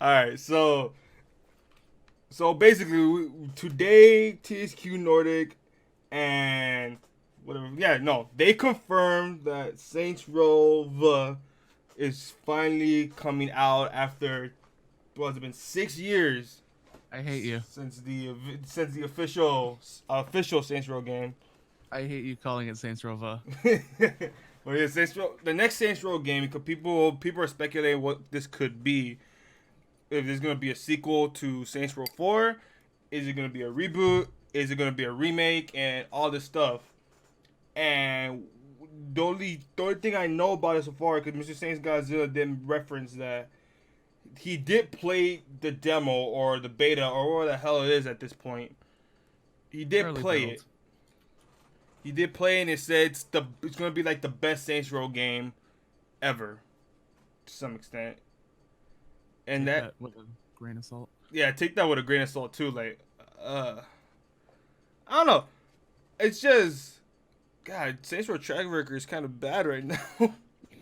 All right, so basically today THQ Nordic and whatever, yeah, no, they confirmed that Saints Row is finally coming out after what has it been 6 years I hate you. since the official Saints Row game. I hate you calling it Saints Row. Well, yeah, Saints Row, the next Saints Row game, because people are speculating what this could be. If there's gonna be a sequel to Saints Row 4, is it gonna be a reboot? Is it gonna be a remake and all this stuff? And the only thing I know about it so far, because Mr. Saints Godzilla didn't reference that he did play the demo or the beta or whatever the hell it is at this point. He did Early play it. build. He did play, and it said it's gonna be like the best Saints Row game ever, to some extent. And Take that, that with a grain of salt. yeah, take that with a grain of salt too. Like, uh, I don't know. It's just, God, Saints Row track record is kind of bad right now.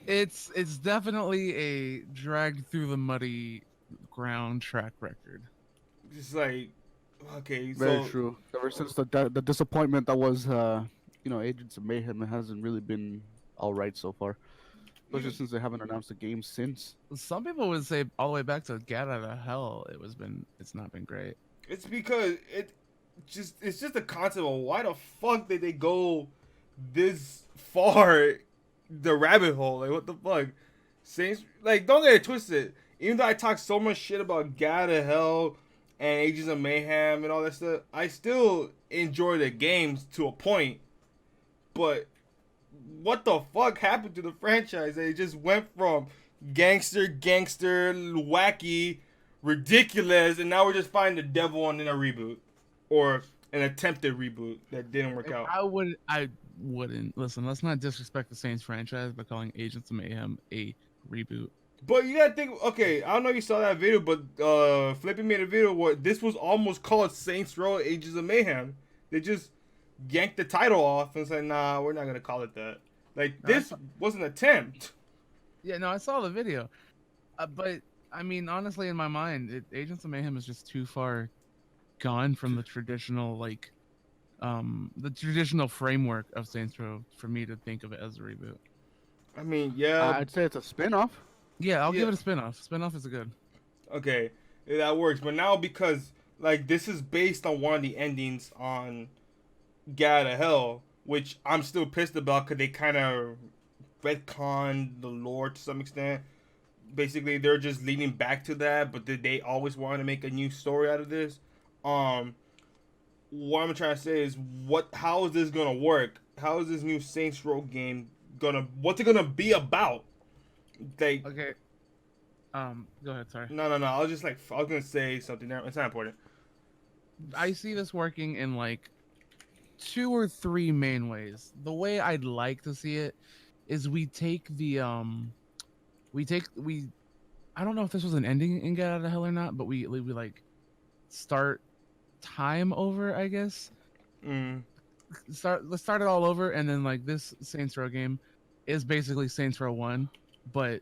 It's definitely a dragged through the muddy ground track record. Just like, okay, Very so true. Ever since the disappointment that was, Agents of Mayhem, it hasn't really been all right so far. Especially since they haven't announced the game since. Some people would say all the way back to Get Out of Hell, it's not been great. it's because it's just the concept of why the fuck did they go this far, the rabbit hole? Like, what the fuck? Saints, like, don't get it twisted. Even though I talk so much shit about God of Hell and Agents of Mayhem and all that stuff, I still enjoy the games to a point. But what the fuck happened to the franchise? They just went from gangster, wacky, ridiculous, and now we're just finding the devil in a reboot or an attempted reboot that didn't work out. I wouldn't listen. Let's not disrespect the Saints franchise by calling Agents of Mayhem a reboot. But you gotta think, okay, I don't know if you saw that video, but Flippy made a video where this was almost called Saints Row Ages of Mayhem. They just yanked the title off and said, nah, we're not gonna call it that. Like, this was an attempt. Yeah, no, I saw the video, but I mean, honestly, in my mind, Agents of Mayhem is just too far gone from the traditional framework of Saints Row for me to think of it as a reboot. I mean, yeah, I'd say it's a spin-off. Yeah, I'll yeah, give it a spin-off. Spin-off is good. okay, yeah, that works. But now because like this is based on one of the endings on Get Out of Hell, which I'm still pissed about because they kind of retconned the lore to some extent. Basically, they're just leading back to that, but did they always want to make a new story out of this? Um, what I'm trying to say is, how is this gonna work? How is this new Saints Row game what's it gonna be about? Like, Okay. Go ahead. Sorry. no. I was gonna say something there. It's not important. I see this working in like two or three main ways. The way I'd like to see it is we I don't know if this was an ending in Get Out of Hell or not, but we like start time over, I guess. Mm. Let's start it all over, and then like this Saints Row game is basically Saints Row 1, but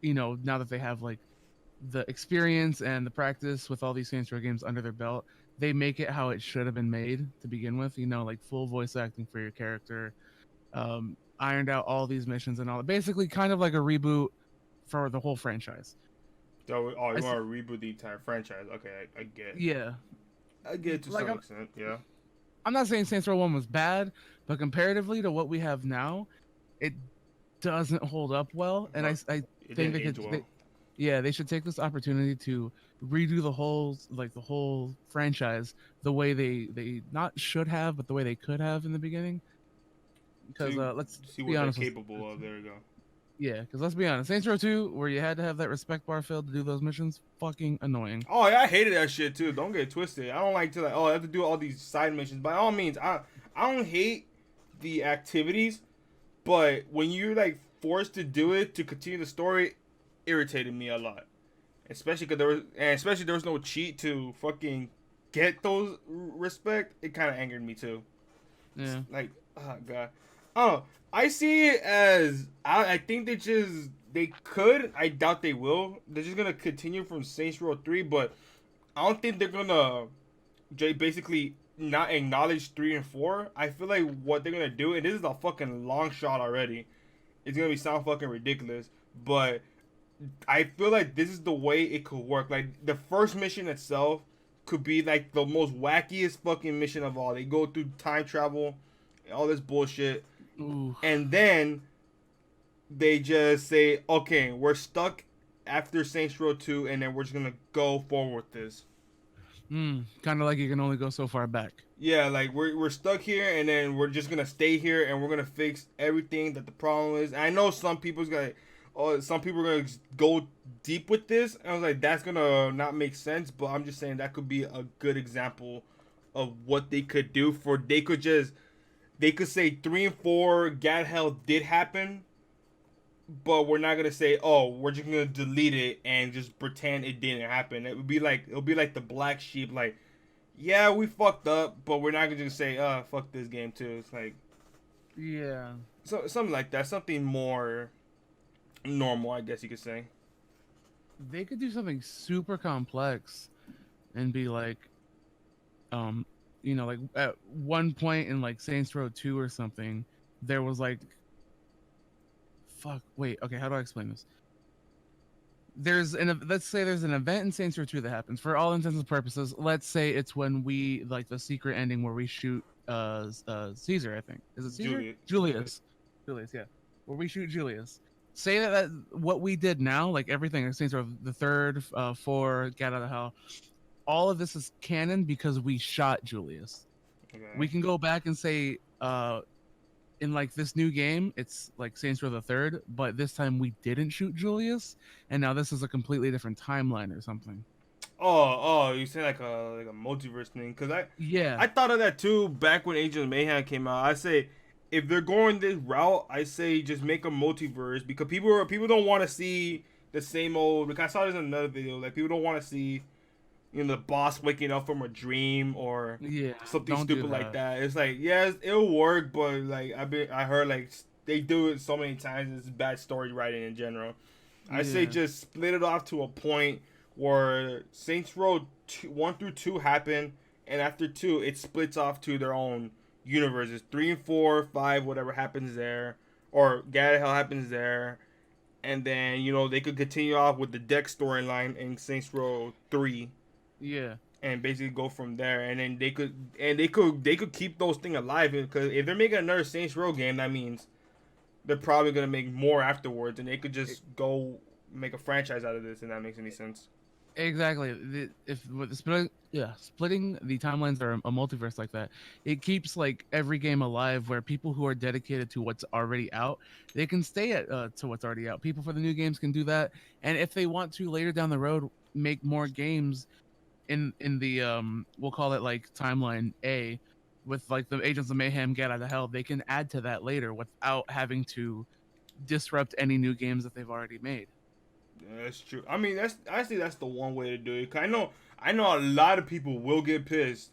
now that they have like the experience and the practice with all these Saints Row games under their belt, they make it how it should have been made to begin with. Like full voice acting for your character, ironed out all these missions and all. Basically, kind of like a reboot for the whole franchise. So, you want to reboot the entire franchise? Okay, I get it. Yeah, I get it to like some extent. Yeah. I'm not saying Saints Row 1 was bad, but comparatively to what we have now, it doesn't hold up well. And No, I it think didn't age well. they should take this opportunity to redo the whole franchise the way they not should have, but the way they could have in the beginning. Because let's See be what they're honest. capable of. There you go. Yeah, because let's be honest, Saints Row 2, where you had to have that respect bar filled to do those missions, fucking annoying. Oh yeah, I hated that shit too. Don't get it twisted. I don't like to I have to do all these side missions. By all means, I don't hate the activities, but when you're like forced to do it to continue the story, irritated me a lot. Especially because there was no cheat to fucking get those respect. It kind of angered me too. Yeah. Like, oh god. Oh, I see it as I think they they could. I doubt they will. They're just gonna continue from Saints Row 3, but I don't think they're gonna basically not acknowledge 3 and 4. I feel like what they're gonna do, and this is a fucking long shot already. It's gonna be sound fucking ridiculous, but I feel like this is the way it could work. Like the first mission itself could be like the most wackiest fucking mission of all. They go through time travel, all this bullshit, Ooh. and then they just say, "Okay, we're stuck after Saints Row 2, and then we're just gonna go forward with this." Kind of like you can only go so far back. Yeah, like we're stuck here, and then we're just gonna stay here, and we're gonna fix everything that the problem is. And I know some people's gonna, some people are gonna go deep with this. And I was like, that's gonna not make sense, but I'm just saying that could be a good example of what they could do. They could say 3 and 4, Gad Hell did happen, but we're not gonna say, oh, we're just gonna delete it and just pretend it didn't happen. It'll be like the black sheep, like, yeah, we fucked up, but we're not gonna just say, fuck this game too. It's like, Yeah. so something like that, something more normal, I guess you could say. They could do something super complex and be like, like at one point in like Saints Row 2 or something, there was like, okay, how do I explain this? Let's say there's an event in Saints Row 2 that happens. For all intents and purposes, let's say it's when we like the secret ending where we shoot Caesar, I think. Is it Caesar? Julius, yeah. Where we shoot Julius. Say that what we did now, like everything, Saints Row the third, 4, Get Out of Hell, all of this is canon because we shot Julius. Okay. We can go back and say, in like this new game, it's like Saints Row the Third, but this time we didn't shoot Julius, and now this is a completely different timeline or something. Oh, you say like a multiverse thing? Cause I thought of that too back when Agents of Mayhem came out. I say, if they're going this route, I say just make a multiverse, because people don't want to see the same old. Because I saw this in another video. Like, people don't want to see, the boss waking up from a dream or something stupid like that. It's like, yes, it'll work, but like I heard like they do it so many times. It's bad story writing in general. I say just split it off to a point where Saints Row 1 through 2 happen, and after 2 it splits off to their own universes. 3 and 4, 5, whatever happens there, or Gad Hell happens there, and then they could continue off with the Dex storyline in Saints Row 3. Yeah. And basically go from there, and then they could keep those things alive, because if they're making another Saints Row game, that means they're probably gonna make more afterwards, and they could just go make a franchise out of this, and that makes any sense. Exactly. Splitting the timelines or a multiverse like that, it keeps like every game alive, where people who are dedicated to what's already out, they can stay to what's already out. People for the new games can do that, and if they want to later down the road make more games in the we'll call it like timeline A, with like the Agents of Mayhem, Get Out of Hell, they can add to that later without having to disrupt any new games that they've already made. Yeah, that's true. I mean, that's the one way to do it. 'Cause I know a lot of people will get pissed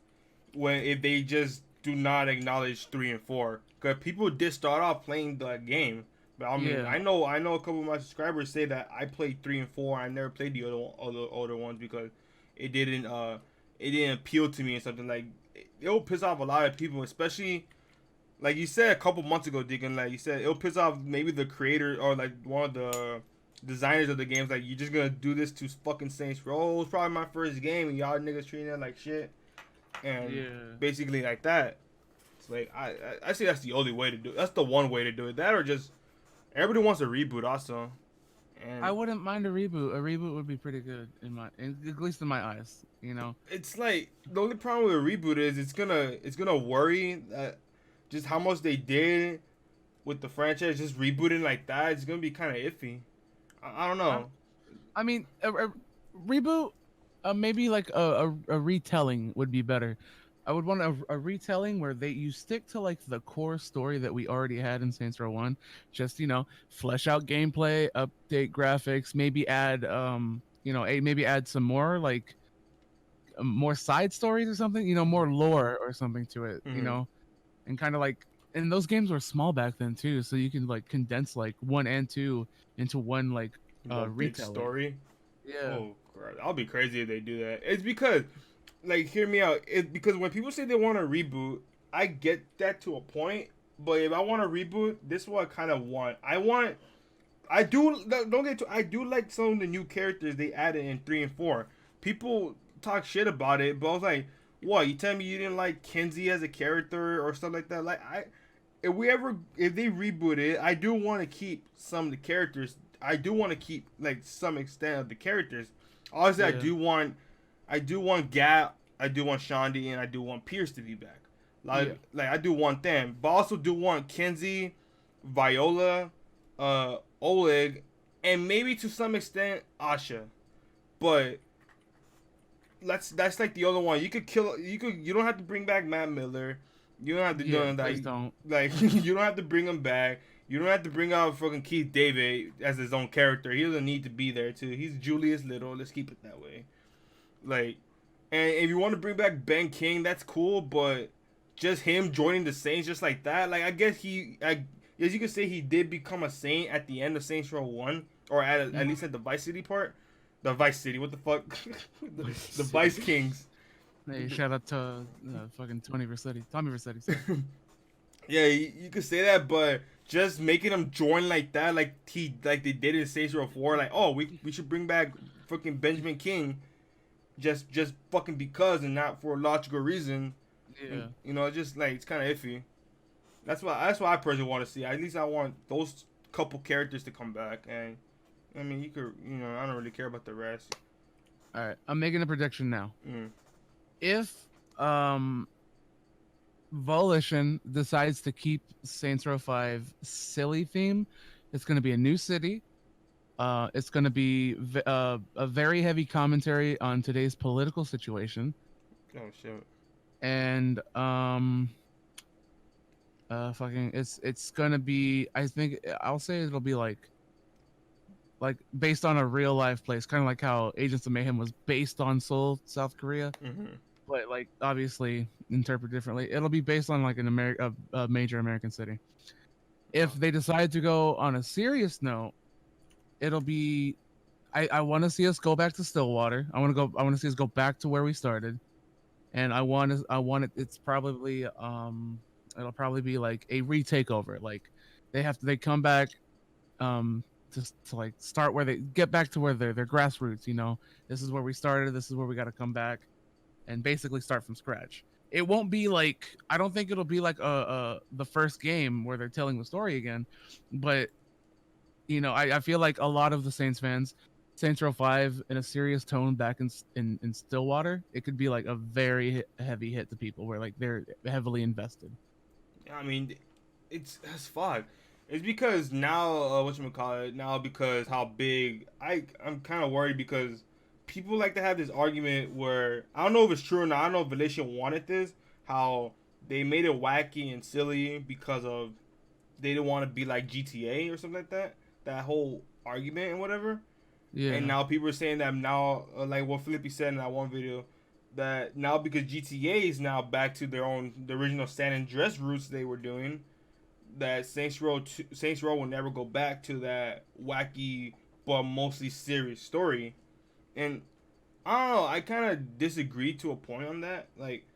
if they just do not acknowledge 3 and 4. 'Cause people did start off playing the game. But I mean, I know a couple of my subscribers say that I played 3 and 4. I never played the other ones because it didn't appeal to me or something. Like, it'll piss off a lot of people, especially like you said a couple months ago, Deacon. Like you said, it'll piss off maybe the creator or like one of the designers of the games. Like, you're just gonna do this to fucking Saints Row. It's probably my first game, and y'all niggas treating it like shit, and basically like that. It's like I say that's the only way to do it. That's the one way to do it. That, or just everybody wants a reboot also. And I wouldn't mind a reboot. A reboot would be pretty good at least in my eyes. It's like the only problem with a reboot is it's gonna worry that just how much they did with the franchise, just rebooting like that. It's gonna be kind of iffy. I don't know. I mean, a reboot, maybe like a retelling would be better. I would want a retelling where you stick to like the core story that we already had in Saints Row 1. Just, flesh out gameplay, update graphics, maybe add maybe add some more like more side stories or something, more lore or something to it, and kind of like and those games were small back then too, so you can like condense like 1 and 2 into one like One big retailer. story. Yeah. Oh, crap. I'll be crazy if they do that. It's because, like, hear me out. It's because when people say they want to reboot, I get that to a point. But if I want to reboot, this is what I kind of want. I do. Don't get to. I do like some of the new characters they added in 3 and 4. People talk shit about it, but I was like, what? You tell me you didn't like Kenzie as a character or stuff like that? Like, if they reboot it, I do want to keep some of the characters. I do want to keep like some extent of the characters. Obviously, Yeah. I do want Gap, I do want Shondi, and I do want Pierce to be back. Like I do want them, but I also do want Kenzie, Viola, Oleg, and maybe to some extent Asha. But that's like the other one. You don't have to bring back Matt Miller. You don't have to do Yeah, that. please don't. Like you don't have to bring him back. You don't have to bring out fucking Keith David as his own character. He doesn't need to be there too. He's Julius Little. Let's keep it that way. Like, and if you want to bring back Ben King, that's cool. But just him joining the Saints just like that, like I guess as you could say, he did become a Saint at the end of Saints Row 1, or at least at the Vice City part. The Vice City, what the fuck? the Vice Kings. Hey, shout out to fucking Tommy Vercetti. Sorry. Yeah, you could say that, but just making him join like that, like they did in Saints Row 4, like, oh, we should bring back fucking Benjamin King, just fucking because and not for a logical reason. Yeah. And, just like it's kind of iffy. That's why I personally want to see. At least I want those couple characters to come back, and I mean, you could, I don't really care about the rest. All right, I'm making a prediction now. Mm. If Volition decides to keep Saints Row 5 silly theme, it's going to be a new city. It's going to be a very heavy commentary on today's political situation. Oh shit. And fucking it's going to be, I think I'll say it'll be like based on a real life place, kind of like how Agents of Mayhem was based on Seoul, South Korea. Mm-hmm. But like obviously interpret differently. It'll be based on like a major American city. If they decide to go on a serious note, it'll be I want to see us go back to Stillwater. I want to see us go back to where we started, and I want it. It's probably it'll probably be like a retakeover. Like they come back just to like start where they get back to where their grassroots. This is where we started. This is where we got to come back, and basically start from scratch. It won't be like, I don't think it'll be like the first game where they're telling the story again, but I feel like a lot of the Saints fans, Saints Row 5 in a serious tone back in Stillwater, it could be like a very heavy hit to people where like they're heavily invested. I mean, that's 5. It's because now whatchamacallit, now because how big I'm kind of worried because people like to have this argument where I don't know if it's true or not. I don't know if Volition wanted this, how they made it wacky and silly because of they didn't want to be like GTA or something like that. That whole argument and whatever. Yeah. And now people are saying that now, like what Flippy said in that one video, that now because GTA is now back to the original San Andreas roots they were doing, that Saints Row will never go back to that wacky but mostly serious story. And I don't know, I kind of disagree to a point on that. Like,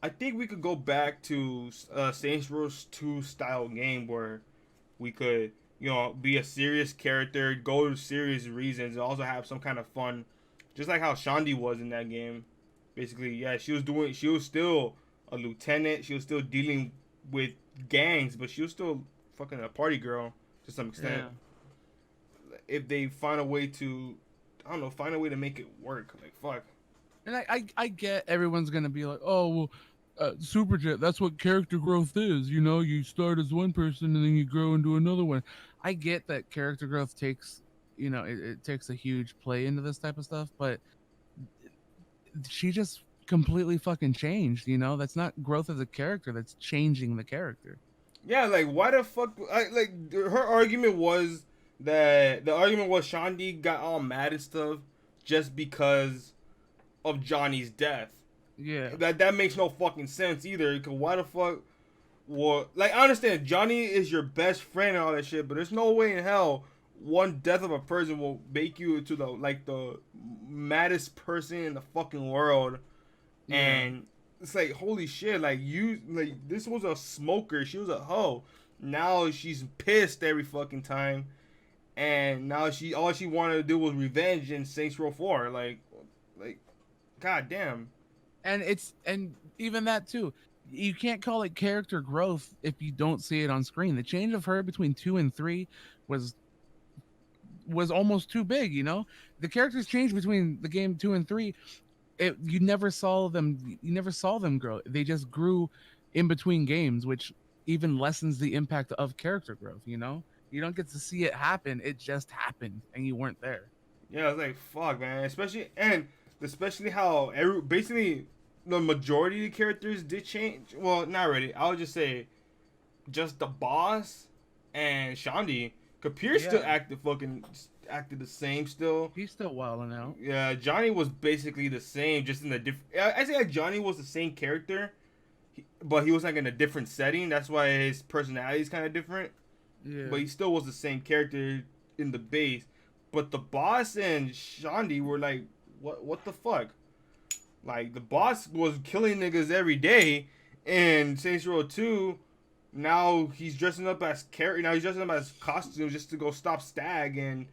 I think we could go back to Saints Row 2 style game where we could, be a serious character, go to serious reasons, and also have some kind of fun. Just like how Shondi was in that game. Basically, yeah, she was still a lieutenant. She was still dealing with gangs, but she was still fucking a party girl to some extent. Yeah. If they find a way to, I don't know, find a way to make it work. Like, fuck. And I get everyone's going to be like, oh, well, Superjet, that's what character growth is. You start as one person and then you grow into another one. I get that character growth takes, it takes a huge play into this type of stuff, but she just completely fucking changed, That's not growth as a character, that's changing the character. Yeah, like, why the fuck, her argument was that, the argument was Shondi got all mad and stuff just because of Johnny's death. Yeah. That makes no fucking sense either, because why the fuck Well, like I understand Johnny is your best friend and all that shit, but there's no way in hell one death of a person will make you into the maddest person in the fucking world. Yeah. And it's like holy shit, like this was a smoker, she was a hoe. Now she's pissed every fucking time, and now all she wanted to do was revenge in Saints Row 4. Like, god damn. And even that too, you can't call it character growth if you don't see it on screen. The change of her between 2 and 3 was almost too big, you know. The characters changed between the game 2 and 3. You never saw them grow. They just grew in between games, which even lessens the impact of character growth, you know. You don't get to see it happen. It just happened and you weren't there. Yeah, it's like fuck, man. Especially how basically the majority of the characters did change. Well, not really. I would just say just the boss and Shandi. Kapir still acted the same still. He's still wilding out. Yeah, Johnny was basically the same, just in a different. I say like Johnny was the same character, but he was like in a different setting. That's why his personality is kind of different. Yeah. But he still was the same character in the base. But the boss and Shandi were like, what the fuck? Like the boss was killing niggas every day, and Saints Row 2. Now he's dressing up as character. Now he's dressing up as costumes just to go stop Stag and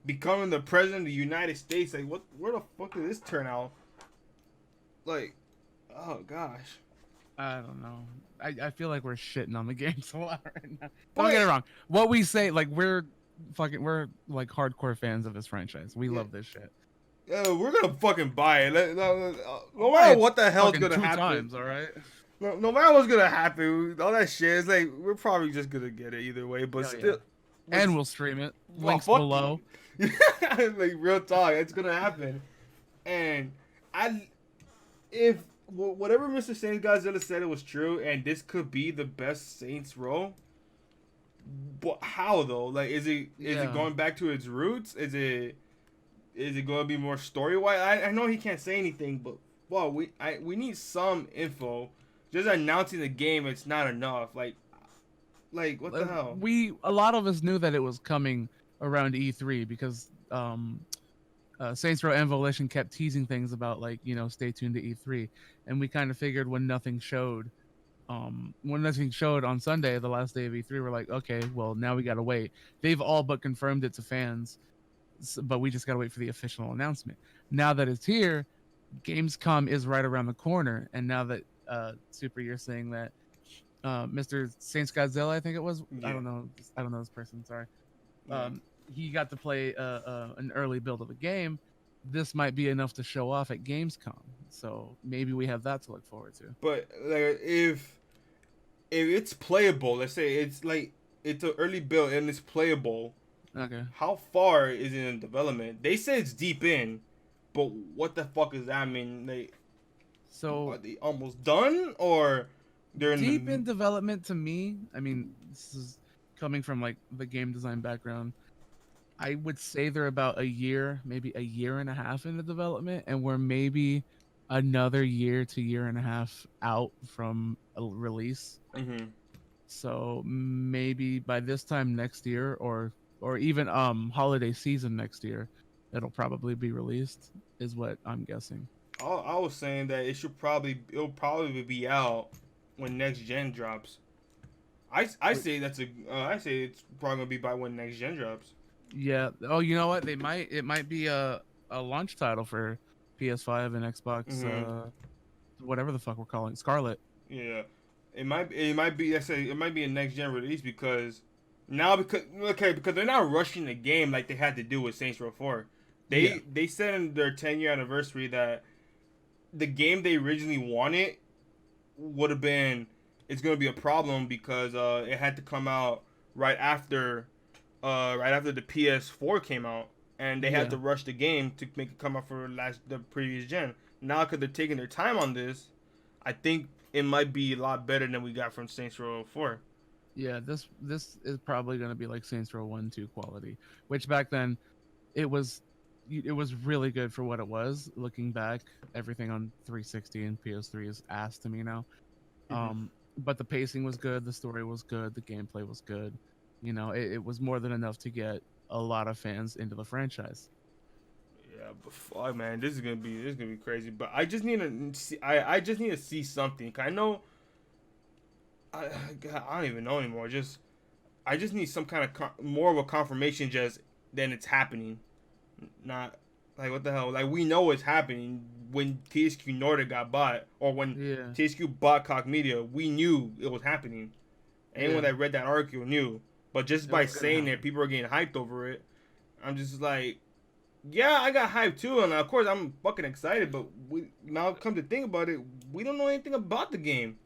becoming the president of the United States. Like, what? Where the fuck did this turn out? Like, oh gosh. I don't know. I feel like we're shitting on the games a lot right now. Don't get it wrong. What we say, like we're like hardcore fans of this franchise. We love this shit. Yeah, we're gonna fucking buy it. No matter what the hell's gonna happen. Times, all right. No matter what's gonna happen, all that shit is like we're probably just gonna get it either way. But still, and we'll stream it. Links below. Like real talk, it's gonna happen. And if whatever Mr. Saints Godzilla said it was true, and this could be the best Saints Row. But how though? Like, is it going back to its roots? Is it going to be more story wise? I know he can't say anything, but well, we need some info. Just announcing the game, it's not enough. Like what the hell? A lot of us knew that it was coming around E3 because Saints Row and Volition kept teasing things about like, you know, stay tuned to E3, and we kind of figured when nothing showed on Sunday, the last day of E3, we're like, okay, well now we gotta wait. They've all but confirmed it to fans, but we just gotta wait for the official announcement. Now that it's here, Gamescom is right around the corner, and now that Super, you're saying that Mr. Saints Godzilla, I think it was. Yeah. I don't know this person. Sorry. Yeah. He got to play an early build of the game. This might be enough to show off at Gamescom, so maybe we have that to look forward to. But like, if it's playable, let's say it's an early build and it's playable. Okay. How far is it in development? They say it's deep in, but what the fuck does that mean? So are they almost done, or they're deep in development? To me, I mean, this is coming from like the game design background. I would say they're about a year, maybe a year and a half into development, and we're maybe another year to year and a half out from a release. Mm-hmm. So maybe by this time next year, or even holiday season next year, it'll probably be released, is what I'm guessing. I was saying that it'll probably be out when next gen drops. I say I say it's probably gonna be by when next gen drops. Yeah. Oh, you know what? It might be a launch title for PS5 and Xbox. Mm-hmm. Whatever the fuck we're calling it. Scarlet. Yeah, it might be. I say it might be a next gen release because they're not rushing the game like they had to do with Saints Row 4. They said in their 10-year anniversary that the game they originally wanted would have been, it's going to be a problem because it had to come out right after the PS4 came out, and they had to rush the game to make it come out for the previous gen. Now, because they're taking their time on this, I think it might be a lot better than we got from Saints Row 4. Yeah, this is probably going to be like Saints Row 1, 2 quality, which back then it was really good for what it was. Looking back, everything on 360 and PS3 is ass to me now. Mm-hmm. but the pacing was good, the story was good, the gameplay was good. You know, it was more than enough to get a lot of fans into the franchise. Yeah, but fuck, man, this is gonna be crazy. But I just need to see. I just need to see something. 'Cause I know. I don't even know anymore. I just need some kind of more of a confirmation. Just then it's happening. Not like what the hell. Like we know it's happening when THQ Nordic got bought, or when Yeah. THQ bought Koch Media. We knew it was happening. Anyone Yeah. that read that article knew. But just It by was gonna saying it, happen. people are getting hyped over it. I'm just like, yeah, I got hyped too, and of course I'm fucking excited. But we now come to think about it, we don't know anything about the game.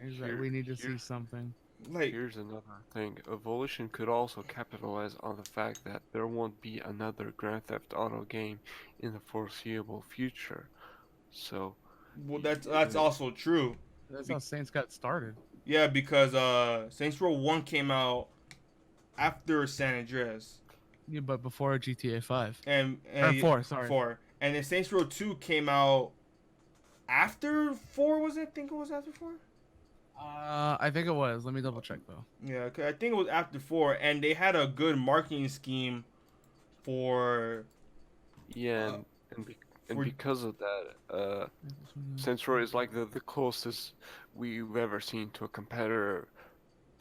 He's like, we need to see something. Like, Here's another thing. Evolution could also capitalize on the fact that there won't be another Grand Theft Auto game in the foreseeable future. So, well, that's also true. That's how Saints got started. Yeah, because Saints Row 1 came out after San Andreas, Yeah, but before GTA 5. and Or 4, sorry. 4, and then Saints Row 2 came out after 4. Was it? I think it was after 4. I think it was. Let me double check though. Yeah, 'cause I think it was after 4, and they had a good marketing scheme for. yeah, Uh, and for- because of that, Saints Row is like the closest we've ever seen to a competitor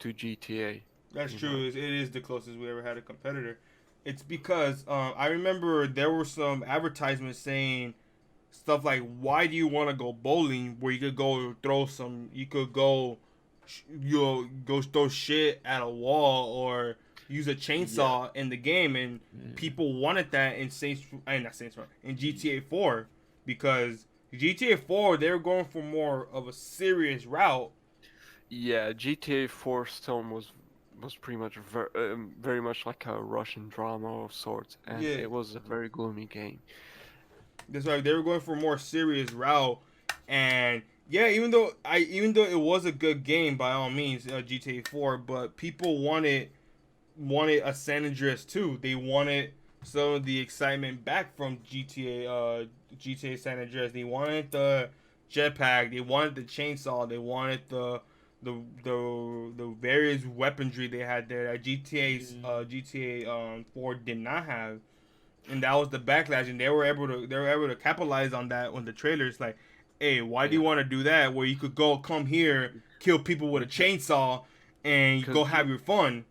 to GTA. That's You true. know. It is the closest we ever had a competitor. It's because I remember there were some advertisements saying stuff like, "Why do you want to go bowling? Where you could go throw some, you could go, go throw shit at a wall or use a chainsaw in the game." And people wanted that in not Saints Row, in GTA 4, because GTA 4 they were going for more of a serious route. Yeah, GTA 4 Storm was pretty much very much like a Russian drama of sorts, and Yeah. it was a very gloomy game. That's why they were going for a more serious route, and yeah, even though it was a good game by all means, GTA 4, but people wanted a San Andreas too. They wanted some of the excitement back from GTA San Andreas. They wanted the jetpack. They wanted the chainsaw. They wanted the various weaponry they had there that GTA 4 did not have, and that was the backlash, and they were able to capitalize on that on the trailers. Like, hey, why do you want to do that? Where you could come here, kill people with a chainsaw, and you go have your fun.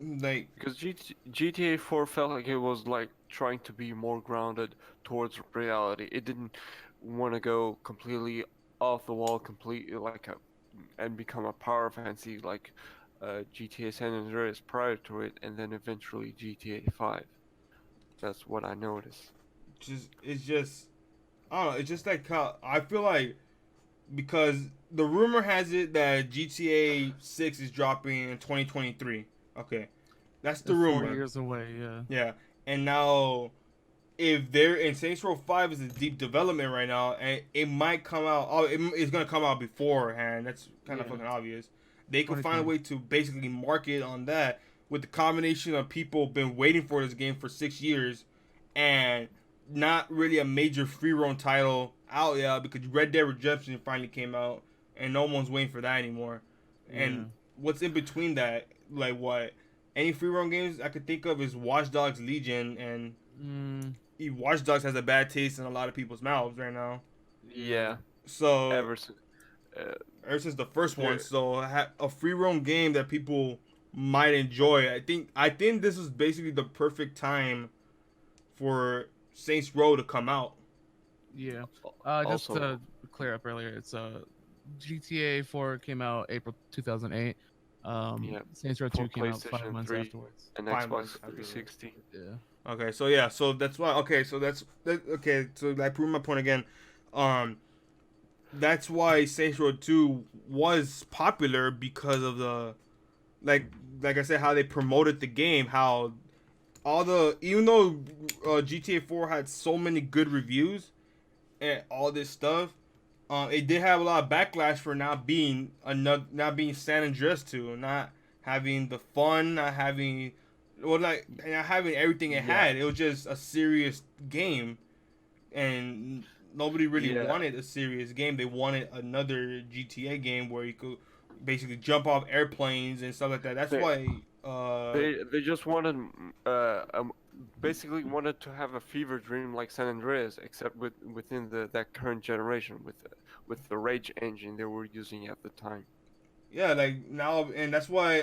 Like, Because GTA 4 felt like it was like trying to be more grounded towards reality. It didn't want to go completely off the wall, completely and become a power fantasy like GTA San Andreas prior to it, and then eventually GTA 5. That's what I noticed. it's just I don't know. It's just like how I feel like, because the rumor has it that GTA 6 is dropping in 2023. Okay, that's the That's 4 rumor. years away. Yeah. Yeah, and now if they're in Saints Row 5 is in deep development right now, and it might come out. Oh, it's gonna come out beforehand. That's kind of Yeah. fucking obvious. They can find a way to basically market on that with the combination of people been waiting for this game for 6 years, and not really a major free roam title out yet, because Red Dead Redemption finally came out, and no one's waiting for that anymore. And what's in between that? Like what? Any free roam games I could think of is Watch Dogs Legion, and Watch Dogs has a bad taste in a lot of people's mouths right now. Yeah, So ever since. ever since the first one, Yeah. so a free roam game that people might enjoy. I think this is basically the perfect time for Saints Row to come out. Yeah. Just Also, to clear up earlier, it's GTA 4 came out April 2008. Yeah, Saints Row for 2 came out 5 PlayStation months 3. afterwards. an 5 Xbox months afterwards. 360. Yeah. Okay, so yeah, so that's why. Okay, so okay. So I prove my point again. That's why Saints Row 2 was popular, because of the like I said, how they promoted the game, how even though GTA 4 had so many good reviews and all this stuff, it did have a lot of backlash for not being San Andreas 2, not having the fun, not having not having everything it had. It was just a serious game, and nobody really Yeah. wanted a serious game. They wanted another GTA game basically jump off airplanes and stuff like that. That's They- why. They just wanted basically wanted to have a fever dream like San Andreas, except within that current generation with the Rage engine they were using at the time. Yeah, like now, and that's why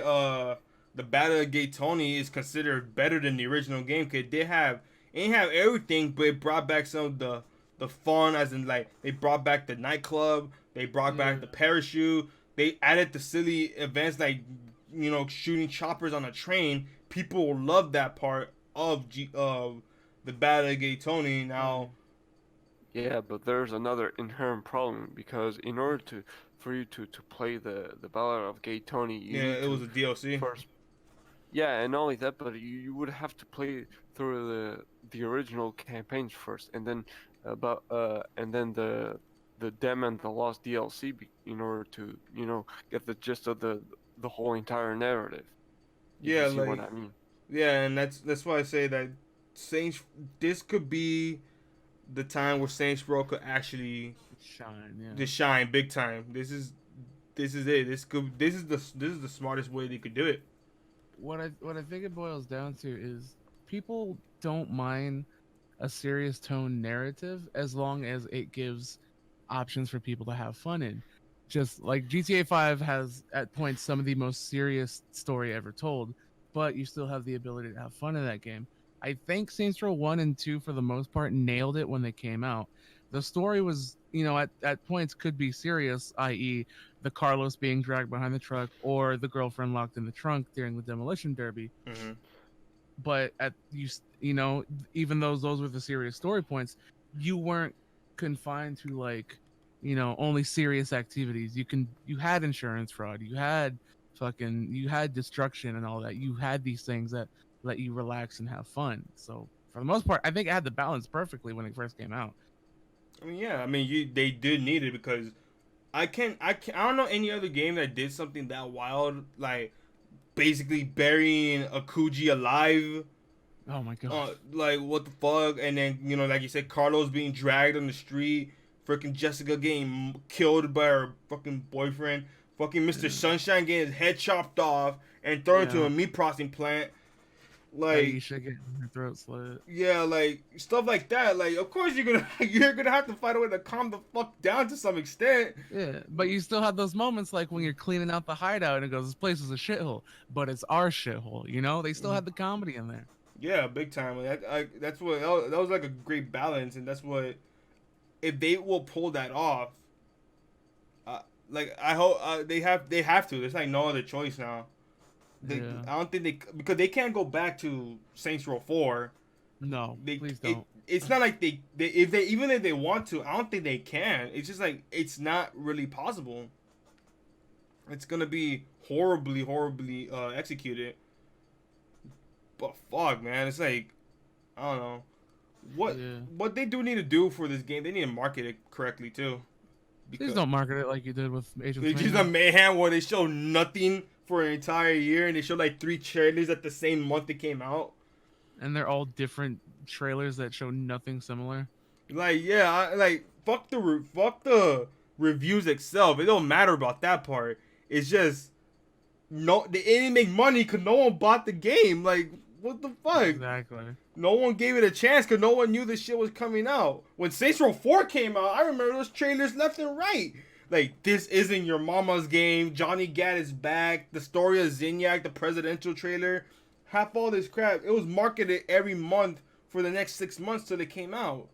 the Battle of Gay Tony is considered better than the original game, because it ain't have everything, but it brought back some of the fun, as in like they brought back the nightclub, they brought back the parachute, they added the silly events like shooting choppers on a train. People love that part of the Battle of Gay Tony. Now, Yeah, but there's another inherent problem because in order for you to play the Ballad of Gay Tony, you yeah, need it was to a DLC. first. Yeah, and not only that, but you would have to play through the original campaigns first, and then the Dem and the Lost DLC in order to get the gist of the whole entire narrative. If Yeah, you see like what I mean. yeah, and that's why I say that Saints. This could be the time where Saints Row could actually Shine, yeah. just shine big time. This is it. This is the smartest way they could do it. What I think it boils down to is people don't mind a serious tone narrative as long as it gives options for people to have fun in. Just like GTA 5 has at points some of the most serious story ever told, but you still have the ability to have fun in that game. I think Saints Row 1 and 2 for the most part nailed it when they came out. The story was, at points could be serious, i.e., the Carlos being dragged behind the truck or the girlfriend locked in the trunk during the demolition derby. Mm-hmm. But even though those were the serious story points, you weren't confined to only serious activities. You had insurance fraud, you had destruction and all that. You had these things that let you relax and have fun. So for the most part, I think it had the balance perfectly when it first came out. I mean, yeah. I mean, they did need it because I don't know any other game that did something that wild, like basically burying a Kuji alive. Oh my god! Like what the fuck? And then like you said, Carlos being dragged on the street, freaking Jessica getting killed by her fucking boyfriend, fucking Mr. Sunshine getting his head chopped off and thrown into a meat processing plant. Like Aisha getting her throat slit. yeah, like stuff like that. Like of course you're gonna have to find a way to calm the fuck down to some extent. Yeah, but you still have those moments like when you're cleaning out the hideout and it goes, "This place is a shithole," but it's our shithole. They still had the comedy in there. Yeah, big time. Like, that's what that was like a great balance, and that's what if they will pull that off. Like I hope they have to. There's like no other choice now. I don't think because they can't go back to Saints Row 4. No, please don't. It's not like they even if they want to, I don't think they can. It's just like it's not really possible. It's gonna be horribly executed. But fuck, man, it's like I don't know what they do need to do for this game. They need to market it correctly too. Please don't market it like you did with Agents of It's just a mayhem where they show nothing for an entire year and they show like 3 trailers at the same month they came out. And they're all different trailers that show nothing similar. Like fuck the reviews itself. It don't matter about that part. It's just they didn't make money because no one bought the game. Like what the fuck? Exactly. No one gave it a chance because no one knew this shit was coming out. When Saints Row 4 came out, I remember those trailers left and right. Like, this isn't your mama's game. Johnny Gat is back. The story of Zinyak, the presidential trailer. Half all this crap. It was marketed every month for the next 6 months till it came out.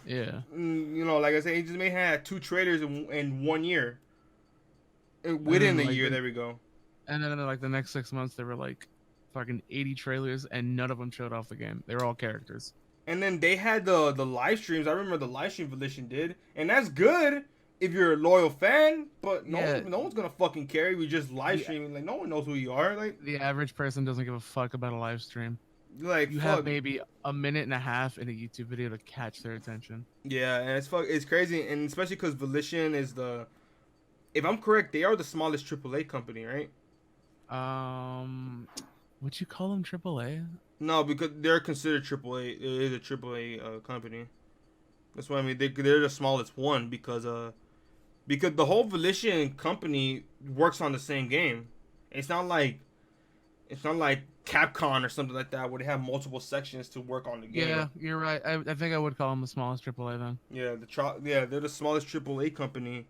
Yeah. Like I said, Agents of Mayhem had 2 trailers in 1 year. Within a year, there we go. And then like the next 6 months, there were like fucking 80 trailers and none of them showed off the game. They were all characters. And then they had the live streams. I remember the live stream Volition did. And that's good if you're a loyal fan, but no one's gonna fucking care if you just live streaming. Like no one knows who you are. Like the average person doesn't give a fuck about a live stream. Like you have maybe a minute and a half in a YouTube video to catch their attention. Yeah, and it's crazy, and especially because Volition is if I'm correct, they are the smallest AAA company, right? Would you call them AAA? No, because they're considered AAA. It is a AAA company. That's what I mean. They're the smallest one because because the whole Volition company works on the same game. It's not like Capcom or something like that where they have multiple sections to work on the game. Yeah, you're right. I think I would call them the smallest AAA then. Yeah, they're the smallest AAA company,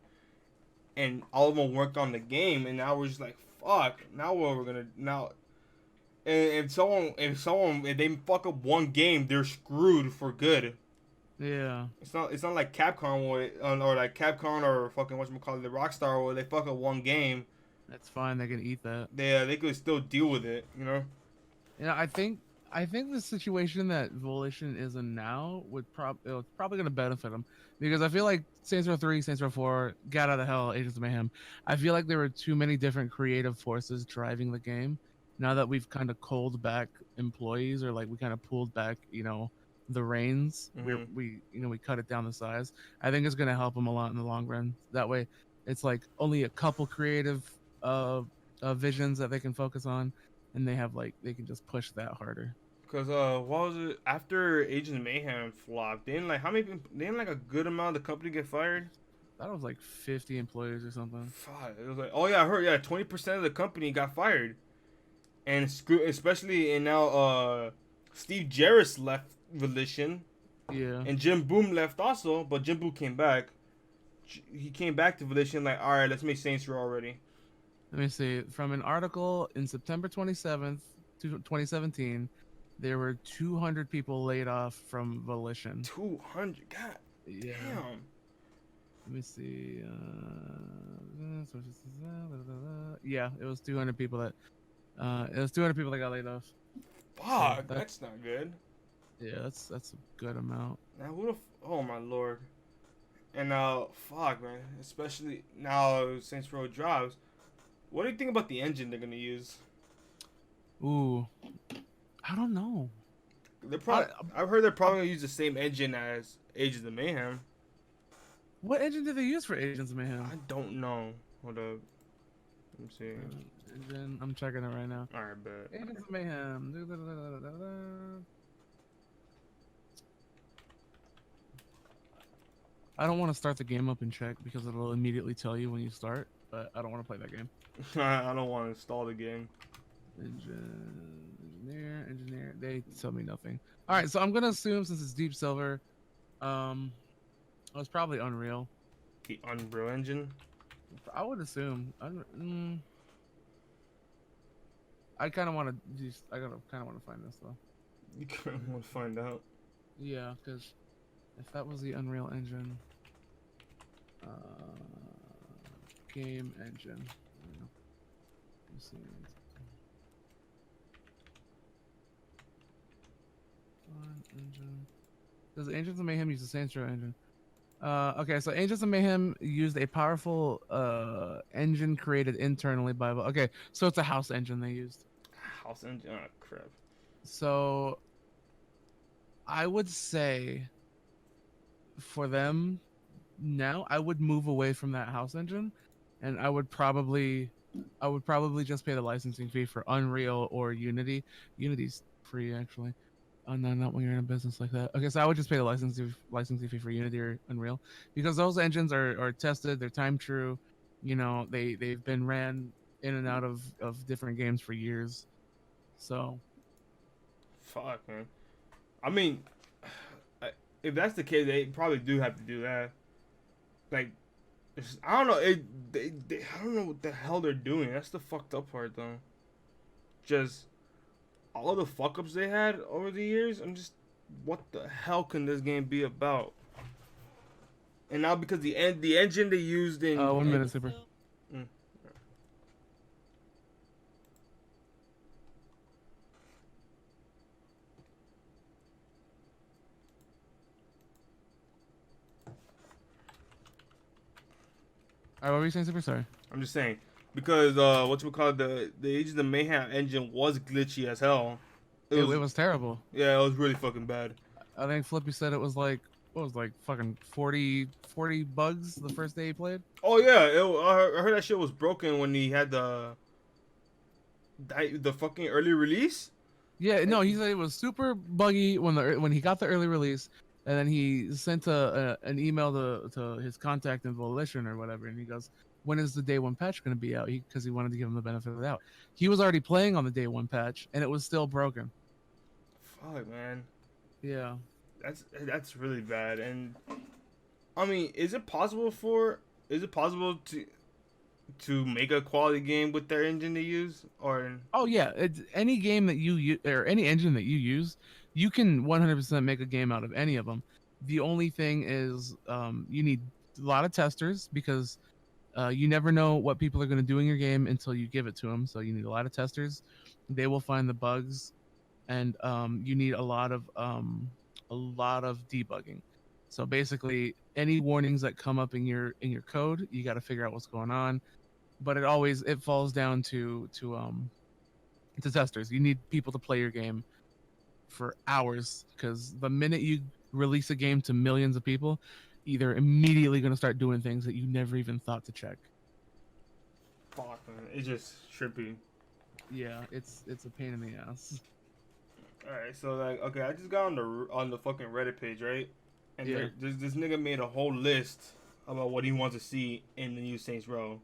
and all of them worked on the game, and now we're just like, fuck. Now what we're gonna now? And if they fuck up one game, they're screwed for good. Yeah. It's not like Capcom or like Capcom or fucking whatchamacallit, the Rockstar where they fuck up one game. That's fine. They can eat that. They could still deal with it, you know. Yeah, I think the situation that Volition is in now it's probably going to benefit them because I feel like Saints Row 3, Saints Row 4, got out of hell, Agents of Mayhem. I feel like there were too many different creative forces driving the game. Now that we've kind of culled back employees, or like we kind of pulled back, the reins, we cut it down the size. I think it's going to help them a lot in the long run. That way, it's like only a couple creative visions that they can focus on, and they can just push that harder. Because what was it after Agents of Mayhem flopped? Didn't a good amount of the company get fired? That was like 50 employees or something. Fuck, it was like, oh yeah, I heard, 20% of the company got fired, and especially now Steve Jarris left Volition, Yeah. and Jim Boom left also, but Jim Boom came back. He came back to Volition like, all right, let's make Saints Row already. Let me see. From an article in September 27th, 2017, there were 200 people laid off from Volition. 200, god Yeah. damn. Let me see. Yeah, it was 200 people that. It was 200 people that got laid off. Fuck, that's not good. Yeah, that's a good amount. Now oh my lord. And now, fuck man, especially now Saints Row drops. What do you think about the engine they're gonna use? Ooh, I don't know. I've heard they're probably gonna use the same engine as Agents of Mayhem. What engine did they use for Agents of Mayhem? I don't know. Hold up. Let me see. Engine, I'm checking it right now. Alright, bet. Agents of Mayhem. I don't want to start the game up and check because it'll immediately tell you when you start, but I don't want to play that game. I don't want to install the game. Engineer. They tell me nothing. All right, so I'm gonna assume since it's Deep Silver, it's probably Unreal. The Unreal Engine. I would assume. I kind of want to just. I kind of want to find this though. You kind of want to find out. Yeah, because if that was the Unreal Engine, game engine. Let's see. Engine. Does Agents of Mayhem use the Saints Row engine? Okay, so Agents of Mayhem used a powerful engine created internally by. Okay, so it's a house engine they used. House engine? Oh, crap. So I would say for them now, I would move away from that house engine, and I would probably just pay the licensing fee for Unreal or Unity. Unity's free actually. Oh no, not when you're in a business like that. Okay, so I would just pay the licensing fee for Unity or Unreal because those engines are tested, they're time true. They've been ran in and out of different games for years. So fuck, man. I mean, if that's the case, they probably do have to do that. Like, I don't know. I don't know what the hell they're doing. That's the fucked up part, though. Just all the fuck ups they had over the years. I'm just, what the hell can this game be about? And now because the engine they used in 1 minute, Super. Alright, what were you saying, Super? Sorry. I'm just saying because the Agents of Mayhem engine was glitchy as hell. It was terrible. Yeah, it was really fucking bad. I think Flippy said it was like fucking 40 bugs the first day he played. Oh yeah, I heard that shit was broken when he had the fucking early release. Yeah, no, he said it was super buggy when he got the early release, And then he sent an email to his contact in Volition or whatever, and he goes, "When is the day one patch going to be out?" Because he wanted to give him the benefit of the doubt. He was already playing on the day one patch, and it was still broken. Fuck, man. Yeah. That's really bad. And I mean, is it possible to make a quality game with their engine they use, or Oh yeah, it's any game that you use or any engine that you use, you can 100% make a game out of any of them. The only thing is, you need a lot of testers because you never know what people are going to do in your game until you give it to them. So you need a lot of testers. They will find the bugs, and you need a lot of debugging. So basically, any warnings that come up in your code, you got to figure out what's going on. But it falls down to testers. You need people to play your game for hours because the minute you release a game to millions of people, either immediately going to start doing things that you never even thought to check. fuck, man, it's just trippy. Yeah, it's a pain in the ass. All right, so like, okay, I just got on the fucking Reddit page, right? And Yeah. this nigga made a whole list about what he wants to see in the new Saints Row.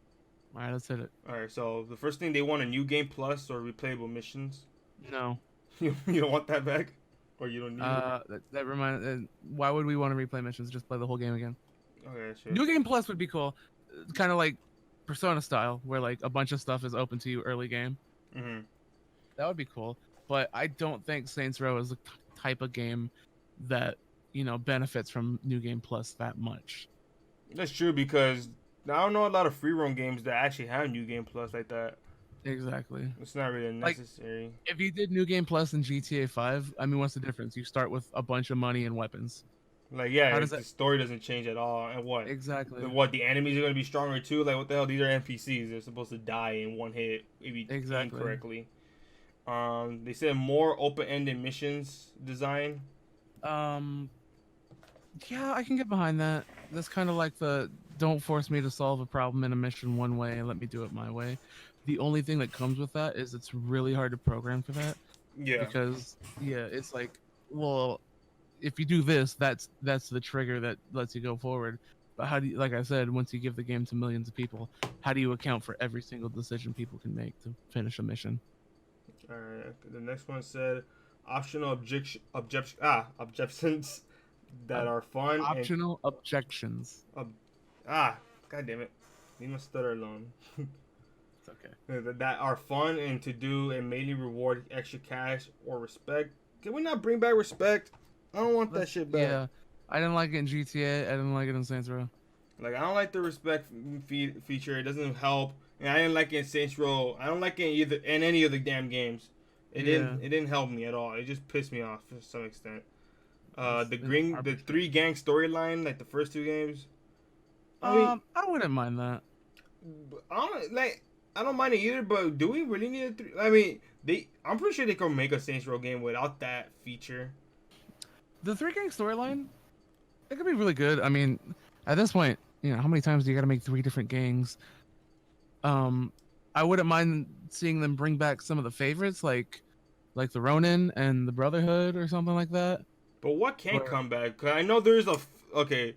All right, let's hit it. All right, so the first thing they want a new game plus or replayable missions. No. You don't want that back, or you don't need it. That remind. Why would we want to replay missions? Just play the whole game again. Okay, sure. New Game Plus would be cool, kind of like Persona style, where like a bunch of stuff is open to you early game. Mm-hmm. That would be cool. But I don't think Saints Row is the type of game that benefits from New Game Plus that much. That's true because I don't know a lot of free roam games that actually have New Game Plus like that. Exactly. It's not really Like, necessary. If you did New Game Plus in GTA 5, I mean, what's the difference? You start with a bunch of money and weapons. Like, yeah, How does the that- story doesn't change at all. And what? Exactly. What, the enemies are gonna be stronger too? Like, what the hell? These are NPCs. They're supposed to die in one hit if you aim Exactly. correctly. They said more open-ended missions design. Yeah, I can get behind that. That's kind of like the don't force me to solve a problem in a mission one way and let me do it my way. The only thing that comes with that is it's really hard to program for that Yeah. because it's like, well, if you do this, that's the trigger that lets you go forward. But how do you, like I said, once you give the game to millions of people, how do you account for every single decision people can make to finish a mission? All right. The next one said optional objections that are fun. Optional objections. God damn it. Leave my stutter alone. It's okay. That are fun and to do and mainly reward extra cash or respect. Can we not bring back respect? I don't want that shit back. Yeah, I didn't like it in GTA. I didn't like it in Saints Row. Like, I don't like the respect feature. It doesn't help. And I didn't like it in Saints Row. I don't like it in any of the damn games. It didn't help me at all. It just pissed me off to some extent. The 3 gang storyline, like the first 2 games. I wouldn't mind that. I don't mind it either, but do we really need a 3? I mean, I'm pretty sure they can make a Saints Row game without that feature. The 3 gang storyline, it could be really good. I mean, at this point, how many times do you got to make 3 different gangs? I wouldn't mind seeing them bring back some of the favorites, like the Ronin and the Brotherhood or something like that. But what can come back? 'Cause I know there's okay.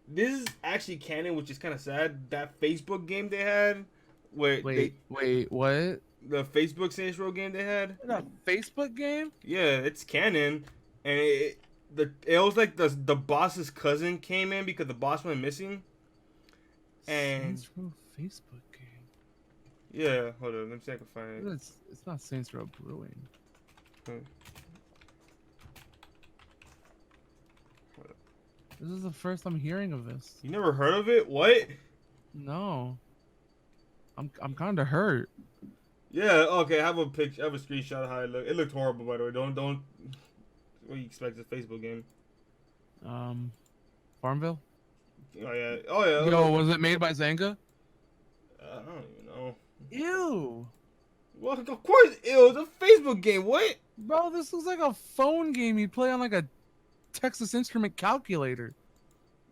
This is actually canon, which is kind of sad. That Facebook game they had, wait, what? The Facebook Saints Row game they had. A Facebook game? Yeah, it's canon, and it was like the boss's cousin came in because the boss went missing. And Saints Row Facebook game. Yeah, hold on, let me see if I can find it. It's not Saints Row Brewing. This is the first I'm hearing of this. You never heard of it? What? No. I'm kind of hurt. Yeah, okay, I have a picture, I have a screenshot of how it looked. It looked horrible, by the way. Don't what do you expect? It's a Facebook game. Farmville? Oh yeah. Yo, was it made by Zanga? I don't even know. Ew. Well, of course, it was a Facebook game. What? Bro, this looks like a phone game you play on like a Texas Instrument calculator.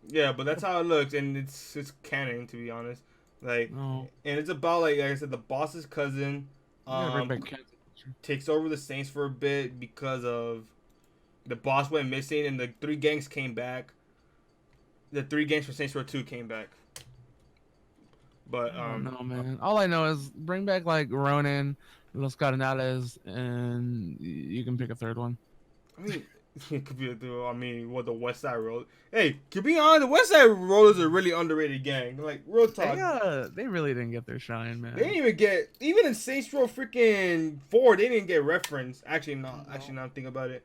Yeah, but that's how it looks, and it's canon, to be honest. Like, Oh. and it's about like I said, the boss's cousin takes over the Saints for a bit because of the boss went missing, and the 3 gangs came back. The 3 gangs from Saints Row 2 came back. But I don't know, man. All I know is bring back like Ronin, Los Cardenales, and you can pick a third one. I mean, it could be what the West Side Road. Hey, to be honest, the West Side Rollers are a really underrated gang. Like real talk. They really didn't get their shine, man. They didn't even get, even in Saints Row freaking 4, they didn't get referenced. Actually, not. No. Actually, now I'm thinking about it.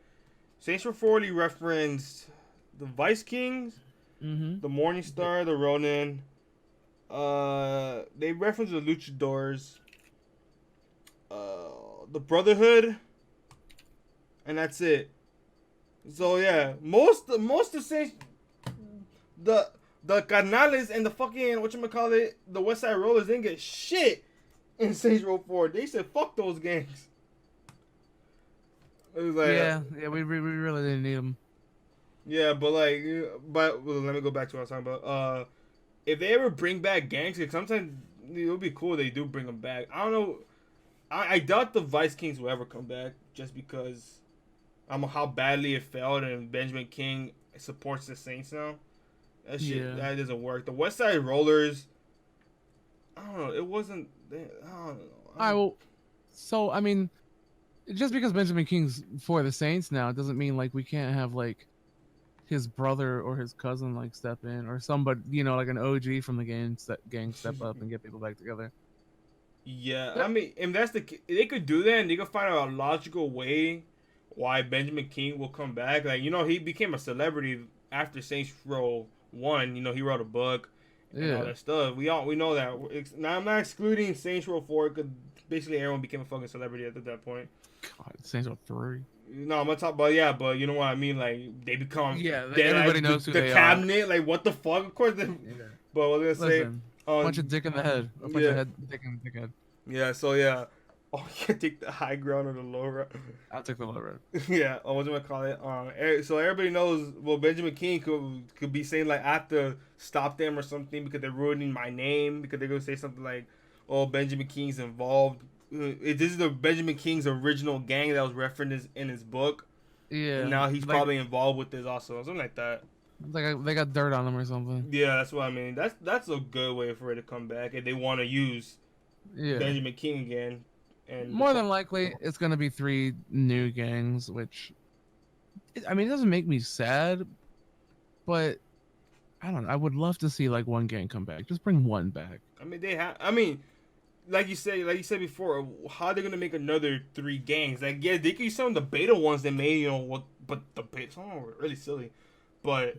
Saints Row 4 referenced the Vice Kings, the Morning Star, the Ronin. They referenced the Luchadors, the Brotherhood, and that's it. So yeah, most of Saints, the Carnales and the fucking whatchamacallit, the West Side Rollers didn't get shit in Saints Row 4. They said fuck those gangs. It was like, we really didn't need them. yeah, but well, let me go back to what I was talking about. If they ever bring back gangs, like sometimes it would be cool. They do bring them back. I don't know. I doubt the Vice Kings will ever come back, just because how badly it failed, and Benjamin King supports the Saints now. That shit that doesn't work. The West Side Rollers, I don't know. It wasn't. I don't know. All right, well, so I mean, just because Benjamin King's for the Saints now, it doesn't mean like we can't have like his brother or his cousin like step in, or somebody, like an OG from the gang step up and get people back together. Yeah, I mean, if that's they could do that, and they could find a logical way why Benjamin King will come back. Like, he became a celebrity after Saints Row 1. He wrote a book and all that stuff. We know that. Now, I'm not excluding Saints Row 4, because basically everyone became a fucking celebrity at that point. God, Saints Row 3. No, I'm gonna talk about, but you know what I mean. Like, they become everybody knows who the they cabinet. Like, what the fuck? Of course. But what was I gonna say? Bunch of dick in the head. A bunch of dick in the head. Yeah. So yeah. Oh, you take the high ground or the low road. I'll take the low road. Yeah. What's gonna call it? So everybody knows. Well, Benjamin King could be saying like, I have to stop them or something because they're ruining my name, because they're gonna say something like, "Oh, Benjamin King's involved." This is the Benjamin King's original gang that was referenced in his book. Yeah. And now he's probably involved with this also, something like that. Like they got dirt on him or something. Yeah, that's what I mean. That's a good way for it to come back if they want to use Benjamin King again. And more than likely, it's gonna be 3 new gangs, which, I mean, it doesn't make me sad, but I don't know. I would love to see like one gang come back. Just bring one back. I mean, they have. I mean, like you said before, how are they gonna make another 3 gangs? Like, yeah, they could use some of the beta ones they made, but the beta, some of them were really silly. But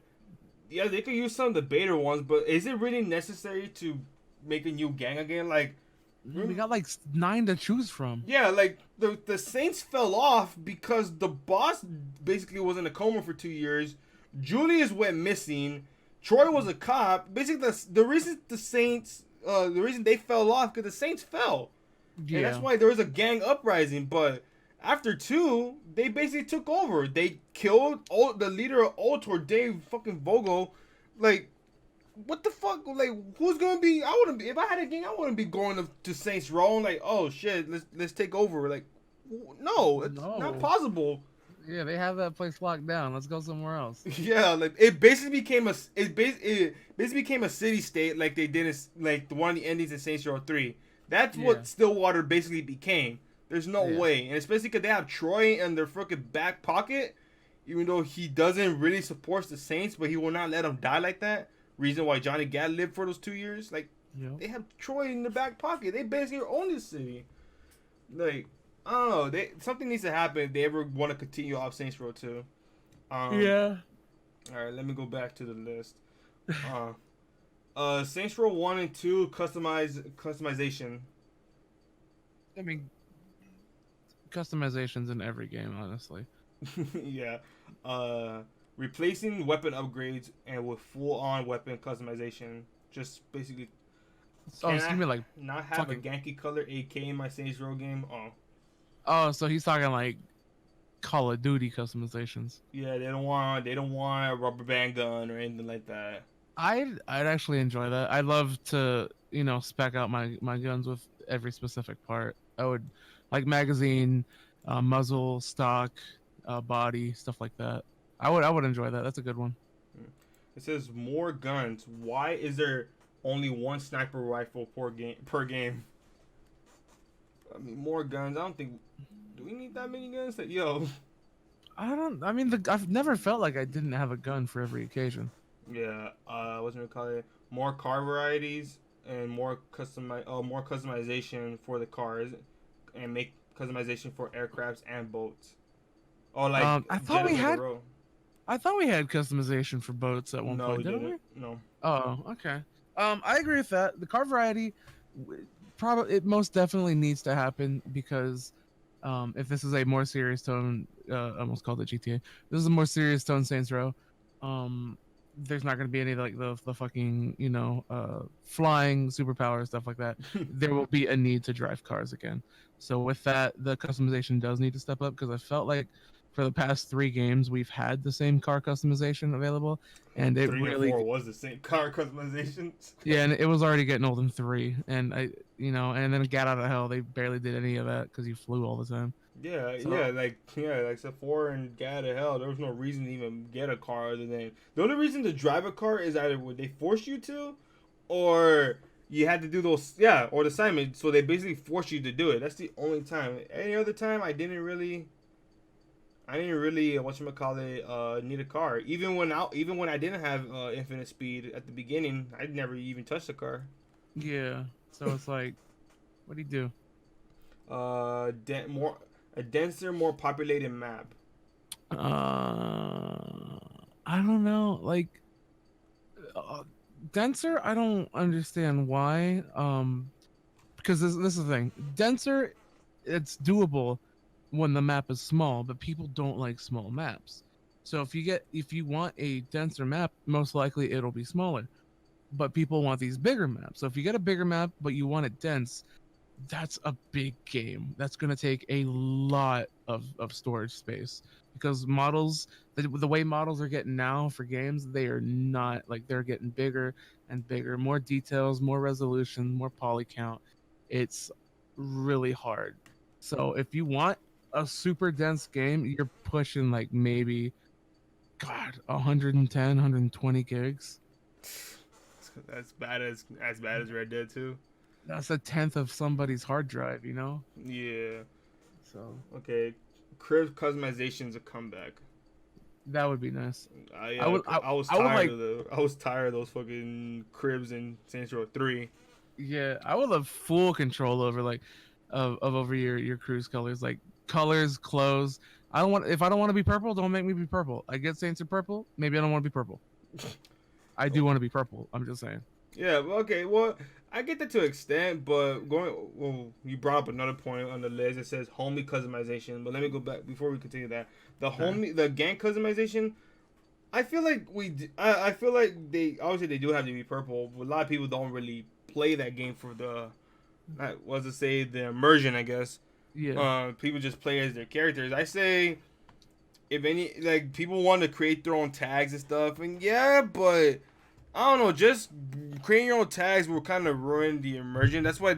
yeah, they could use some of the beta ones. But is it really necessary to make a new gang again? Like, we got like 9 to choose from. Yeah, like the Saints fell off because the boss basically was in a coma for 2 years. Julius went missing. Troy was a cop. Basically, the reason the Saints. The reason they fell off because the Saints fell. Yeah. And that's why there was a gang uprising. But after 2, they basically took over. They killed the leader of Ultor, Dave fucking Vogel. Like, what the fuck? Like, who's gonna be? I wouldn't be. If I had a gang, I wouldn't be going to Saints Row. Like, oh shit, let's take over. Like, no, it's not possible. Yeah, they have that place locked down. Let's go somewhere else. Yeah, like it basically became a city state, like they did like the one of the endings in Saints Row 3. That's what Stillwater basically became. There's no way, and especially because they have Troy in their freaking back pocket, even though he doesn't really support the Saints, but he will not let them die like that. Reason why Johnny Gat lived for those 2 years, like they have Troy in the back pocket. They basically own the city. Like, I don't know. Something needs to happen if they ever want to continue off Saints Row 2. Yeah. All right, let me go back to the list. Saints Row 1 and 2 customization. I mean, customizations in every game, honestly. Yeah. Replacing weapon upgrades and with full-on weapon customization. Just basically. Oh, it's gonna be like not have a Genki color AK in my Saints Row game. Oh, so he's talking like Call of Duty customizations. Yeah, they don't want a rubber band gun or anything like that. I'd actually enjoy that. I'd love to, spec out my guns with every specific part. I would like magazine, muzzle, stock, body, stuff like that. I would enjoy that. That's a good one. It says more guns. Why is there only one sniper rifle per game? I mean, more guns. I don't think. Do we need that many guns? Yo. I mean, I've never felt like I didn't have a gun for every occasion. Yeah. What's it call it? More car varieties and more customization for the cars, and make customization for aircrafts and boats. Oh, like I thought we Jennifer had Rowe. I thought we had customization for boats at one No, point, we didn't didn't. we? No. Oh, okay. I agree with that. The car variety, probably it most definitely needs to happen because, if this is a more serious tone, I almost called it GTA. This is a more serious tone Saints Row. There's not going to be any like the fucking flying superpower stuff like that. There will be a need to drive cars again. So with that, the customization does need to step up because I felt like for the past 3 games we've had the same car customization available, and it 3 really and 4 was the same car customizations. yeah, and it was already getting old in 3, and and then Get Out of Hell, they barely did any of that because you flew all the time. Yeah, So- like except 4 and Get Out of Hell, there was no reason to even get a car other than the only reason to drive a car is either would they force you to, or you had to do those or the assignment. So they basically force you to do it. That's the only time. Any other time, I didn't really need a car. Even when I didn't have infinite speed at the beginning, I'd never even touched a car. Yeah, so it's like, what do you do? A denser, more populated map. I don't know, like denser. I don't understand why. Because this is the thing. Denser, it's doable when the map is small, but people don't like small maps. So if you want a denser map, most likely it'll be smaller. But people want these bigger maps. So if you get a bigger map but you want it dense, that's a big game. That's going to take a lot of storage space because models, the way models are getting now for games, they are not like they're getting bigger and bigger, more details, more resolution, more poly count. It's really hard. So if you want a super dense game, you're pushing like maybe, God, 110, 120 gigs. That's bad as Red Dead 2. That's a tenth of somebody's hard drive, Yeah. So Okay. Crib customization's a comeback. that would be nice. I was tired of those fucking cribs in Saints Row 3. Yeah, I would love full control over of over your crew's colors, like colors, clothes. If I don't want to be purple, don't make me be purple. I get Saints are purple, maybe I don't want to be purple. I do want to be purple. I'm just saying. Yeah, okay, well, I get that to an extent, but you brought up another point on the list. It says homie customization, but let me go back before we continue that. The gang customization, I feel like they obviously they do have to be purple, but a lot of people don't really play that game for the immersion, I guess. Yeah. People just play as their characters. I say, if any, like, people want to create their own tags and stuff, and yeah, but I don't know, just creating your own tags will kind of ruin the immersion. That's why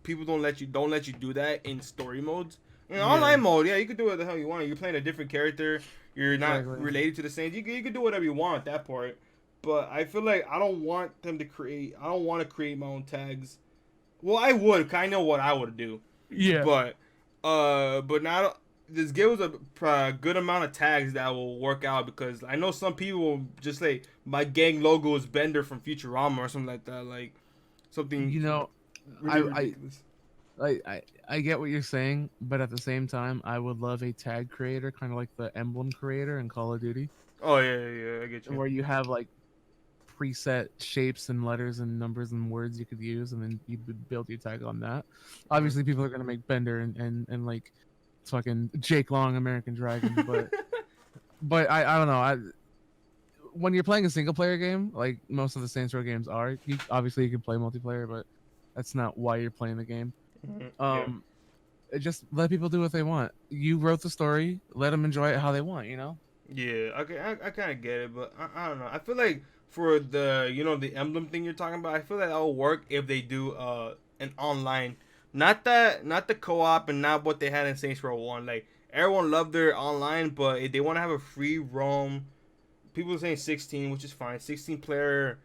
people don't let you do that in story modes. In online mode, yeah, you can do what the hell you want. You're playing a different character. You're not related to the same. You can do whatever you want at that part. But I feel like I don't want to create my own tags. Well, I would, 'cause I know what I would do. Yeah. But not. This gives a good amount of tags that will work out, because I know some people will just say my gang logo is Bender from Futurama or something like that, like something. Really ridiculous. I get what you're saying, but at the same time, I would love a tag creator, kind of like the emblem creator in Call of Duty, Oh yeah, I get you. where you have like preset shapes and letters and numbers and words you could use, and then you build your tag on that. Obviously, people are gonna make Bender and like fucking Jake Long, American Dragon, but I don't know. When you're playing a single player game, like most of the Saints Row games are, obviously you can play multiplayer, but that's not why you're playing the game. Just let people do what they want. You wrote the story, let them enjoy it how they want. Yeah, okay, I kind of get it, but I don't know. I feel like for the the emblem thing you're talking about, I feel like that will work if they do an online, not the co-op and not what they had in Saints Row 1. Like everyone loved their online, but if they want to have a free roam, people are saying 16, which is fine. 16 player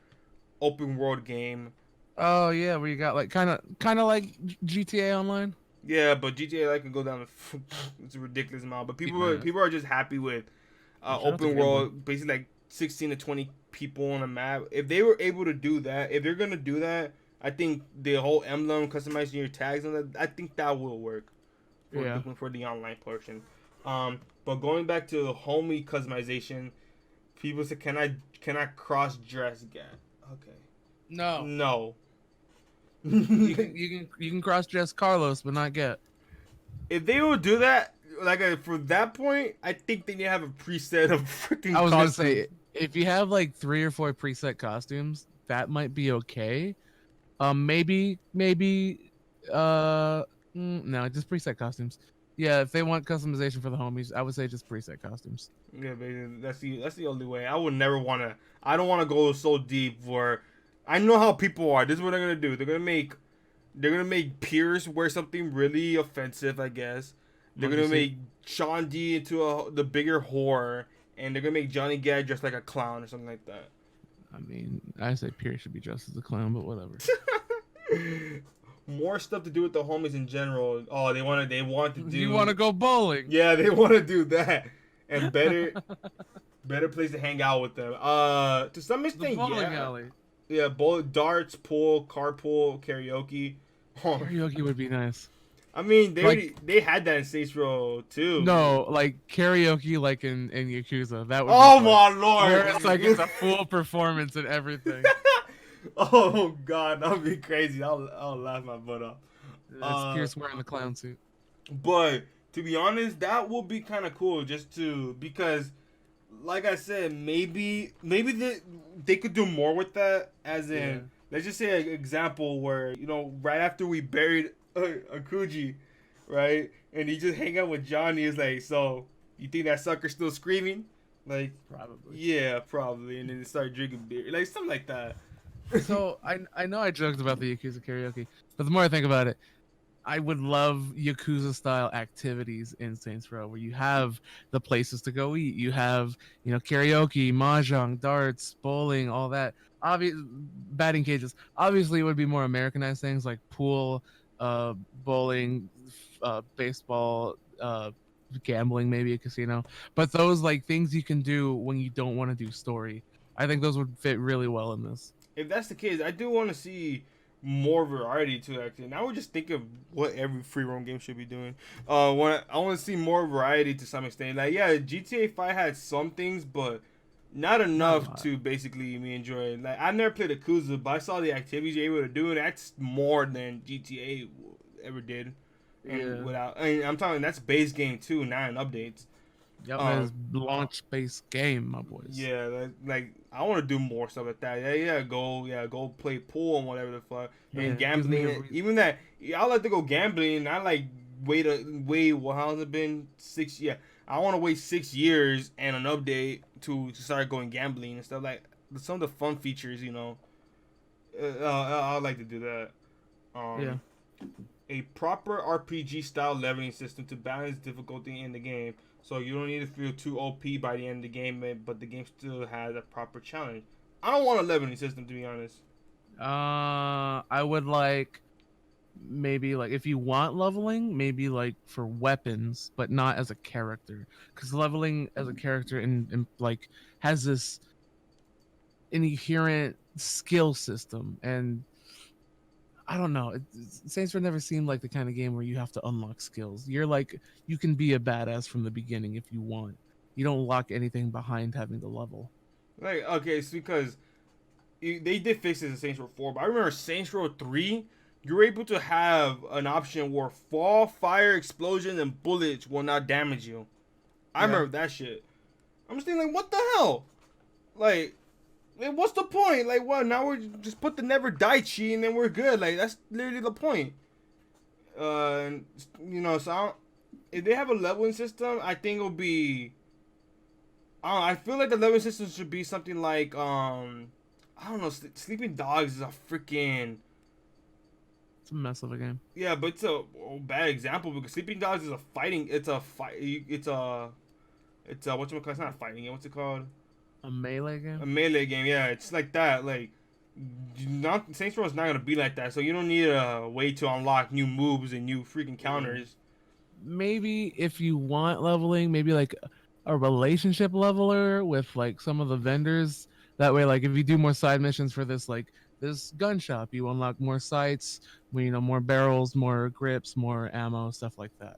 open world game. Oh yeah, where you got like kind of like GTA Online. Yeah, but GTA like can go down. It's a ridiculous amount. But Yeah. people are just happy with Shout out to open Gambling. world, basically like 16 to 20 people on a map. If they were able to do that, if they're gonna do that, I think the whole emblem customizing your tags and that, I think that will work. Yeah. For the online portion. But going back to the homie customization, people say, can I cross dress Gat? Okay. No. No. You can cross dress Carlos, but not Get. If they would do that, like for that point, I think they need to have a preset of freaking. I was gonna costumes. say if you have like 3 or 4 preset costumes, that might be okay. Maybe no, just preset costumes. Yeah, if they want customization for the homies, I would say just preset costumes. Yeah, baby, that's the only way. I would never wanna. I don't want to go so deep where I know how people are. This is what they're gonna do. They're gonna make Pierce wear something really offensive, I guess. They're gonna make Sean D into the bigger whore, and they're gonna make Johnny Gat dressed like a clown or something like that. I mean, I say Pierce should be dressed as a clown, but whatever. More stuff to do with the homies in general. Oh, they want to do. You want to go bowling? Yeah, they want to do that, and better place to hang out with them. To some The extent, bowling yeah. alley. Yeah, darts, pool, carpool, karaoke. Oh, Karaoke would be nice. I mean, Like- they had that in Saints Row too. No, like karaoke, like in Yakuza. That would. Oh be fun. my lord! Where it's like it's a full performance and everything. Oh god, that would be crazy. I'll laugh my butt off. It's Pierce wearing the clown suit. But to be honest, that would be kind of cool because, like I said, maybe they could do more with that. As in, Yeah. let's just say an example where right after we buried Akuji, right, and he just hang out with Johnny. Is like, so you think that sucker's still screaming? Like, Probably. yeah, probably, and then they start drinking beer, like something like that. So I know I joked about the Yakuza karaoke, but the more I think about it, I would love Yakuza style activities in Saints Row where you have the places to go eat. You have, karaoke, mahjong, darts, bowling, all that. Batting cages. Obviously, it would be more Americanized things like pool, bowling, baseball, gambling, maybe a casino. But those like things you can do when you don't want to do story. I think those would fit really well in this. If that's the case, I do want to see more variety to it. And I would just think of what every free roam game should be doing. I want to see more variety to some extent. Like, yeah, GTA 5 had some things, but not enough to basically me enjoy it. Like, I never played Yakuza, but I saw the activities you're able to do, and that's more than GTA ever did. And I'm talking that's base game too, not in updates. Yep, that is launch based game, my boys. Yeah, like I want to do more stuff like that. Go play pool and whatever the fuck. Yeah, And gives me a gambling, reason. even that. I like to go gambling. And I like wait. Well, how has it been 6 years? I want to wait 6 years and an update to start going gambling and stuff like some of the fun features. I like to do that. Yeah. A proper RPG style leveling system to balance difficulty in the game. So you don't need to feel too OP by the end of the game, but the game still has a proper challenge. I don't want a leveling system, to be honest. I would like maybe like if you want leveling, maybe like for weapons, but not as a character, because leveling as a character and like has this inherent skill system, and I don't know. Saints Row never seemed like the kind of game where you have to unlock skills. You're like you can be a badass from the beginning if you want. You don't lock anything behind having to level. Like, okay, it's because they did fix this in Saints Row 4, but I remember Saints Row 3, you were able to have an option where fall, fire, explosion, and bullets will not damage you. I remember that shit. I'm just thinking, like, what the hell? Like, what's the point? Like, what? Now we're just put the never die cheat and then we're good. Like, that's literally the point. So if they have a leveling system, I think it'll be. I feel like the leveling system should be something like I don't know. Sleeping Dogs is a freaking. a mess of a game. Yeah, but it's a bad example because Sleeping Dogs is a fighting. It's a fight. It's a whatchamacallit. It's not a fighting game. What's it called? A melee A game. melee game. Yeah, it's like that. Like, not Saints Row is not gonna be like that. So you don't need a way to unlock new moves and new freaking counters. Maybe if you want leveling, maybe like a relationship leveler with like some of the vendors. That way, like if you do more side missions for this gun shop, you unlock more sights, more barrels, more grips, more ammo, stuff like that.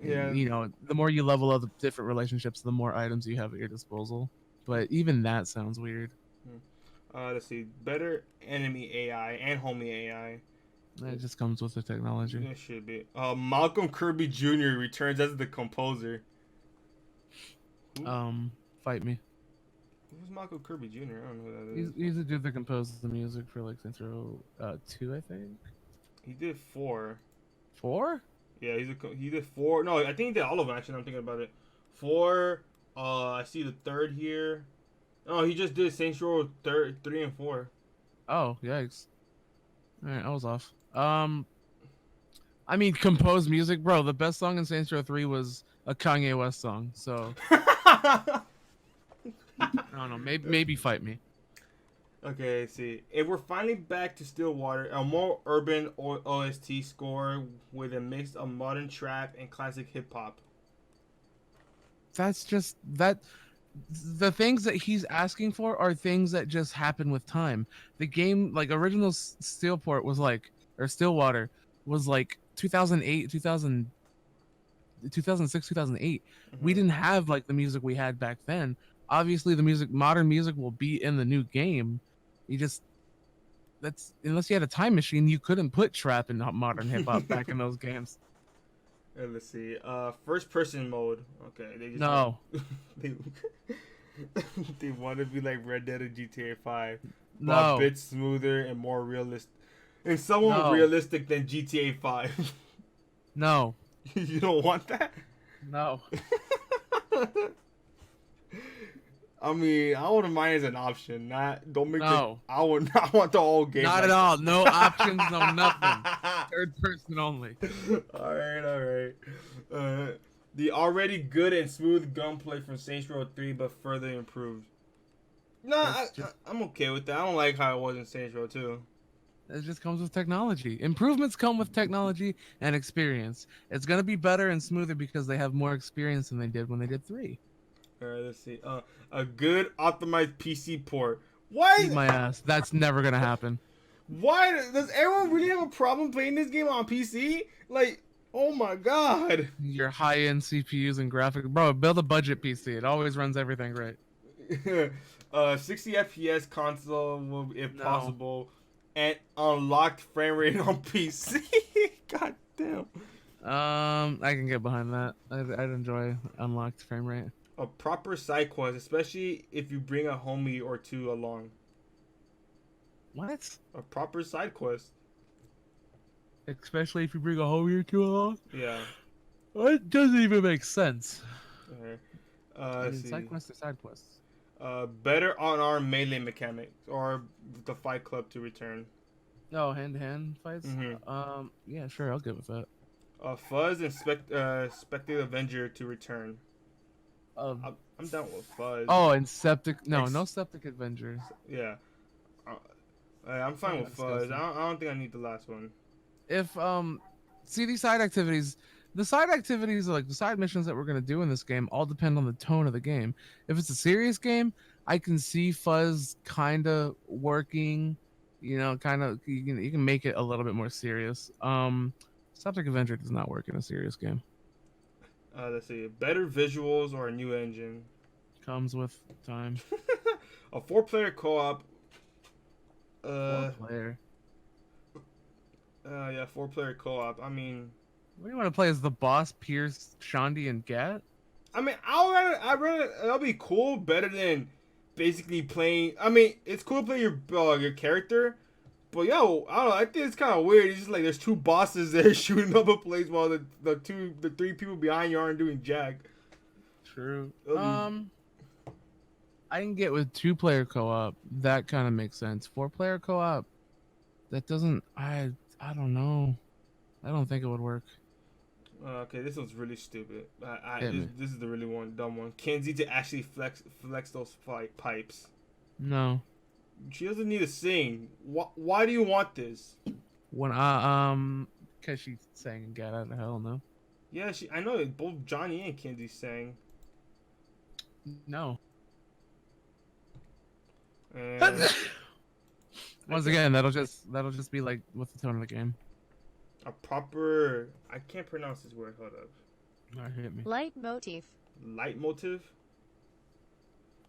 Yeah. The more you level up the different relationships, the more items you have at your disposal. But even that sounds weird. Let's see. Better enemy AI and homie AI. It just comes with the technology. It should be. Malcolm Kirby Jr. returns as the composer. Fight me. Who's Malcolm Kirby Jr.? I don't know who that is. He's the dude that composed the music for like Saints Row 2, I think. He did 4. 4? Yeah, he did 4. No, I think he did all of them. Actually, I'm thinking about it. 4. I see the 3rd here. Oh, he just did Saints Row 3 and 4. Oh, yikes. Alright, I was off. I mean, composed music, bro. The best song in Saints Row 3 was a Kanye West song. So I don't know. Maybe fight me. Okay, let's see. If we're finally back to Stillwater, a more urban OST score with a mix of modern trap and classic hip hop. That's just that. The things that he's asking for are things that just happen with time. The game, like original Steelport was like, or Stillwater was like 2008, 2006, 2008. We didn't have like the music we had back then. Obviously, modern music will be in the new game. Unless you had a time machine, you couldn't put trap in modern hip hop back in those games. Let's see. First person mode. Okay, they just No. they want to be like Red Dead or GTA 5. But No. a bit smoother and more realistic. And somewhat No. realistic than GTA 5. No. You don't want that? No. I mean, I wouldn't mind as an option. Don't make No. I would not want the whole game. Not like at all. No options, no nothing. Third person only. all right. The already good and smooth gunplay from Saints Row 3, but further improved. I'm okay with that. I don't like how it was in Saints Row 2. It just comes with technology. Improvements come with technology and experience. It's gonna be better and smoother because they have more experience than they did when they did 3. All right, let's see. A good optimized PC port. Why? Eat my ass. That's never gonna happen. Why does everyone really have a problem playing this game on PC? Like, oh my god. Your high-end CPUs and graphics, bro. Build a budget PC. It always runs everything great. 60 FPS console if No. possible, and unlocked frame rate on PC. God damn. I can get behind that. I'd enjoy unlocked frame rate. A proper side quest, especially if you bring a homie or two along. What? A proper side quest. Especially if you bring a homie or two along. Yeah. It doesn't even make sense. Okay. Is Let's it side see. quests or side quests? Better unarmed melee mechanics, or the Fight Club to return. Oh, hand-to-hand fights. Mhm. Yeah, sure. I'll get with that. Fuzz and Spectre Avenger to return. I'm down with Fuzz. Oh, and Septic. No, Ex- no Septic Avengers. Yeah. I'm fine with Fuzz. Disgusting. I don't think I need the last one. If see these side activities, the side activities, like the side missions that we're gonna do in this game, all depend on the tone of the game. If it's a serious game, I can see Fuzz kind of working. Kind of you can make it a little bit more serious. Septic Avenger does not work in a serious game. Let's see. Better visuals or a new engine. Comes with time. A 4-player co-op. One player. Yeah, 4-player co-op. I mean, What do you want to play as the boss, Pierce, Shondi, and Gat? I'd rather that'll be cool, better than basically playing. I mean, it's cool to play your character, but I don't know. I think it's kind of weird. It's just like there's two bosses there shooting up a place while the 3 people behind you aren't doing jack. True. That'll I can get with 2-player co-op. That kind of makes sense. 4-player co-op, that doesn't. I I don't know. I don't think it would work. Okay, this one's really stupid. Hit me. This is the really dumb one. Kenzie to actually flex those pipes. No. She doesn't need to sing. Why do you want this? When cause she sang and got out of hell. No. Yeah, I know it. Both Johnny and Kenzie sang. No. And Once again, that'll just be like with the tone of the game. a proper. I can't pronounce this word. Hold up. Alright, hit me. Leitmotif. Leitmotiv.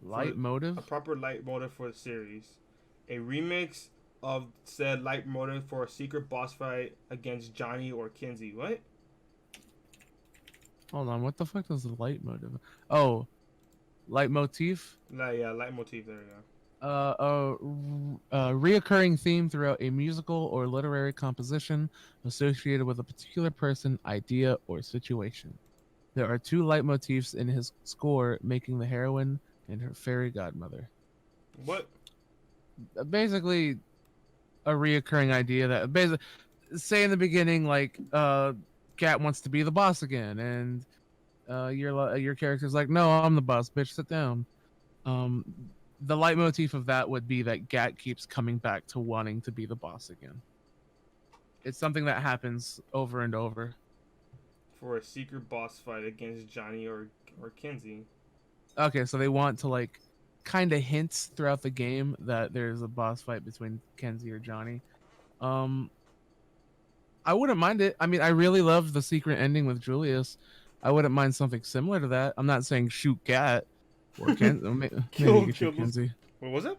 Leitmotiv? A proper leitmotiv for the series. A remix of said leitmotiv for a secret boss fight against Johnny or Kenzie. What? Hold on, what the fuck does the leitmotiv? Oh, leitmotif? Yeah, leitmotiv. There we go. A reoccurring theme throughout a musical or literary composition associated with a particular person, idea, or situation. There are 2 leitmotifs in his score, making the heroine and her fairy godmother. What? Basically, a reoccurring idea that basically, say in the beginning, like, Cat wants to be the boss again, and your character's like, no, I'm the boss, bitch, sit down. The leitmotif of that would be that Gat keeps coming back to wanting to be the boss again. It's something that happens over and over. For a secret boss fight against Johnny or Kenzie. Okay, so they want to like kind of hints throughout the game that there's a boss fight between Kenzie or Johnny. I wouldn't mind it. I mean, I really loved the secret ending with Julius. I wouldn't mind something similar to that. I'm not saying shoot Gat or maybe you can shoot Kenzie. What was it?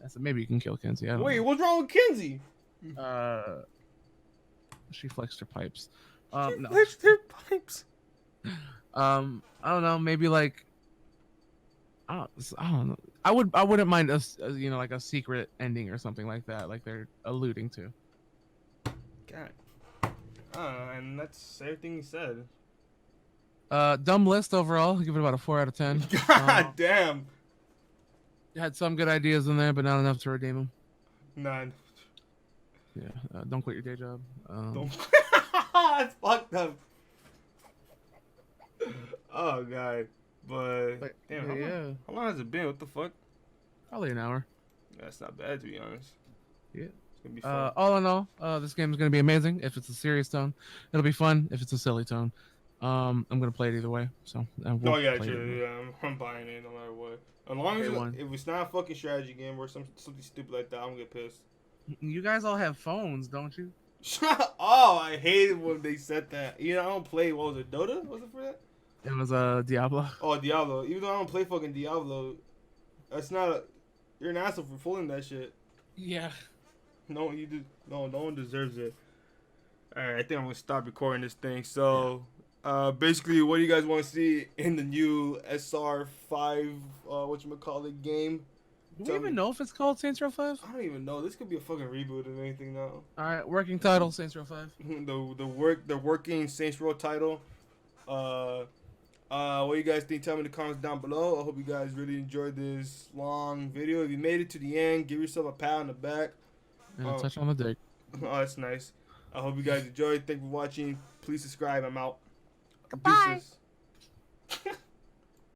I said maybe you can kill Kenzie. I don't Wait, know. what's wrong with Kenzie? She flexed her pipes. She No. flexed her pipes. I don't know. Maybe like I don't know. I wouldn't mind you know, like a secret ending or something like that, like they're alluding to. God. And that's everything he said. Dumb list overall. Give it about a 4 out of 10. God damn. Had some good ideas in there, but not enough to redeem them. None. Yeah. Don't quit your day job. Don't. That's fucked up. Oh god. But damn, how long has it been? What the fuck? Probably an hour. That's not bad to be honest. Yeah. It's gonna be fun. All in all, this game is gonna be amazing if it's a serious tone. It'll be fun if it's a silly tone. I'm gonna play it either way. So. Oh yeah, true. Yeah, I'm buying it no matter what. As long as if it's not a fucking strategy game or something stupid like that, I'm gonna get pissed. You guys all have phones, don't you? Oh, I hated when they said that. You know, I don't play. What was it? Dota? Was it for that? It was Diablo. Oh, Diablo. Even though I don't play fucking Diablo, that's not. You're an asshole for pulling that shit. Yeah. No, you do. No one deserves it. All right, I think I'm gonna stop recording this thing. So, basically, what do you guys want to see in the new SR5? Whatchamacallit game? Do we even know if it's called Saints Row 5? I don't even know. This could be a fucking reboot of anything now. All right, working title Saints Row 5. the working Saints Row title. What do you guys think? Tell me in the comments down below. I hope you guys really enjoyed this long video. If you made it to the end, give yourself a pat on the back. And touch on the dick. Oh, that's nice. I hope you guys enjoyed. Thank you for watching. Please subscribe. I'm out. Goodbye. Deuces.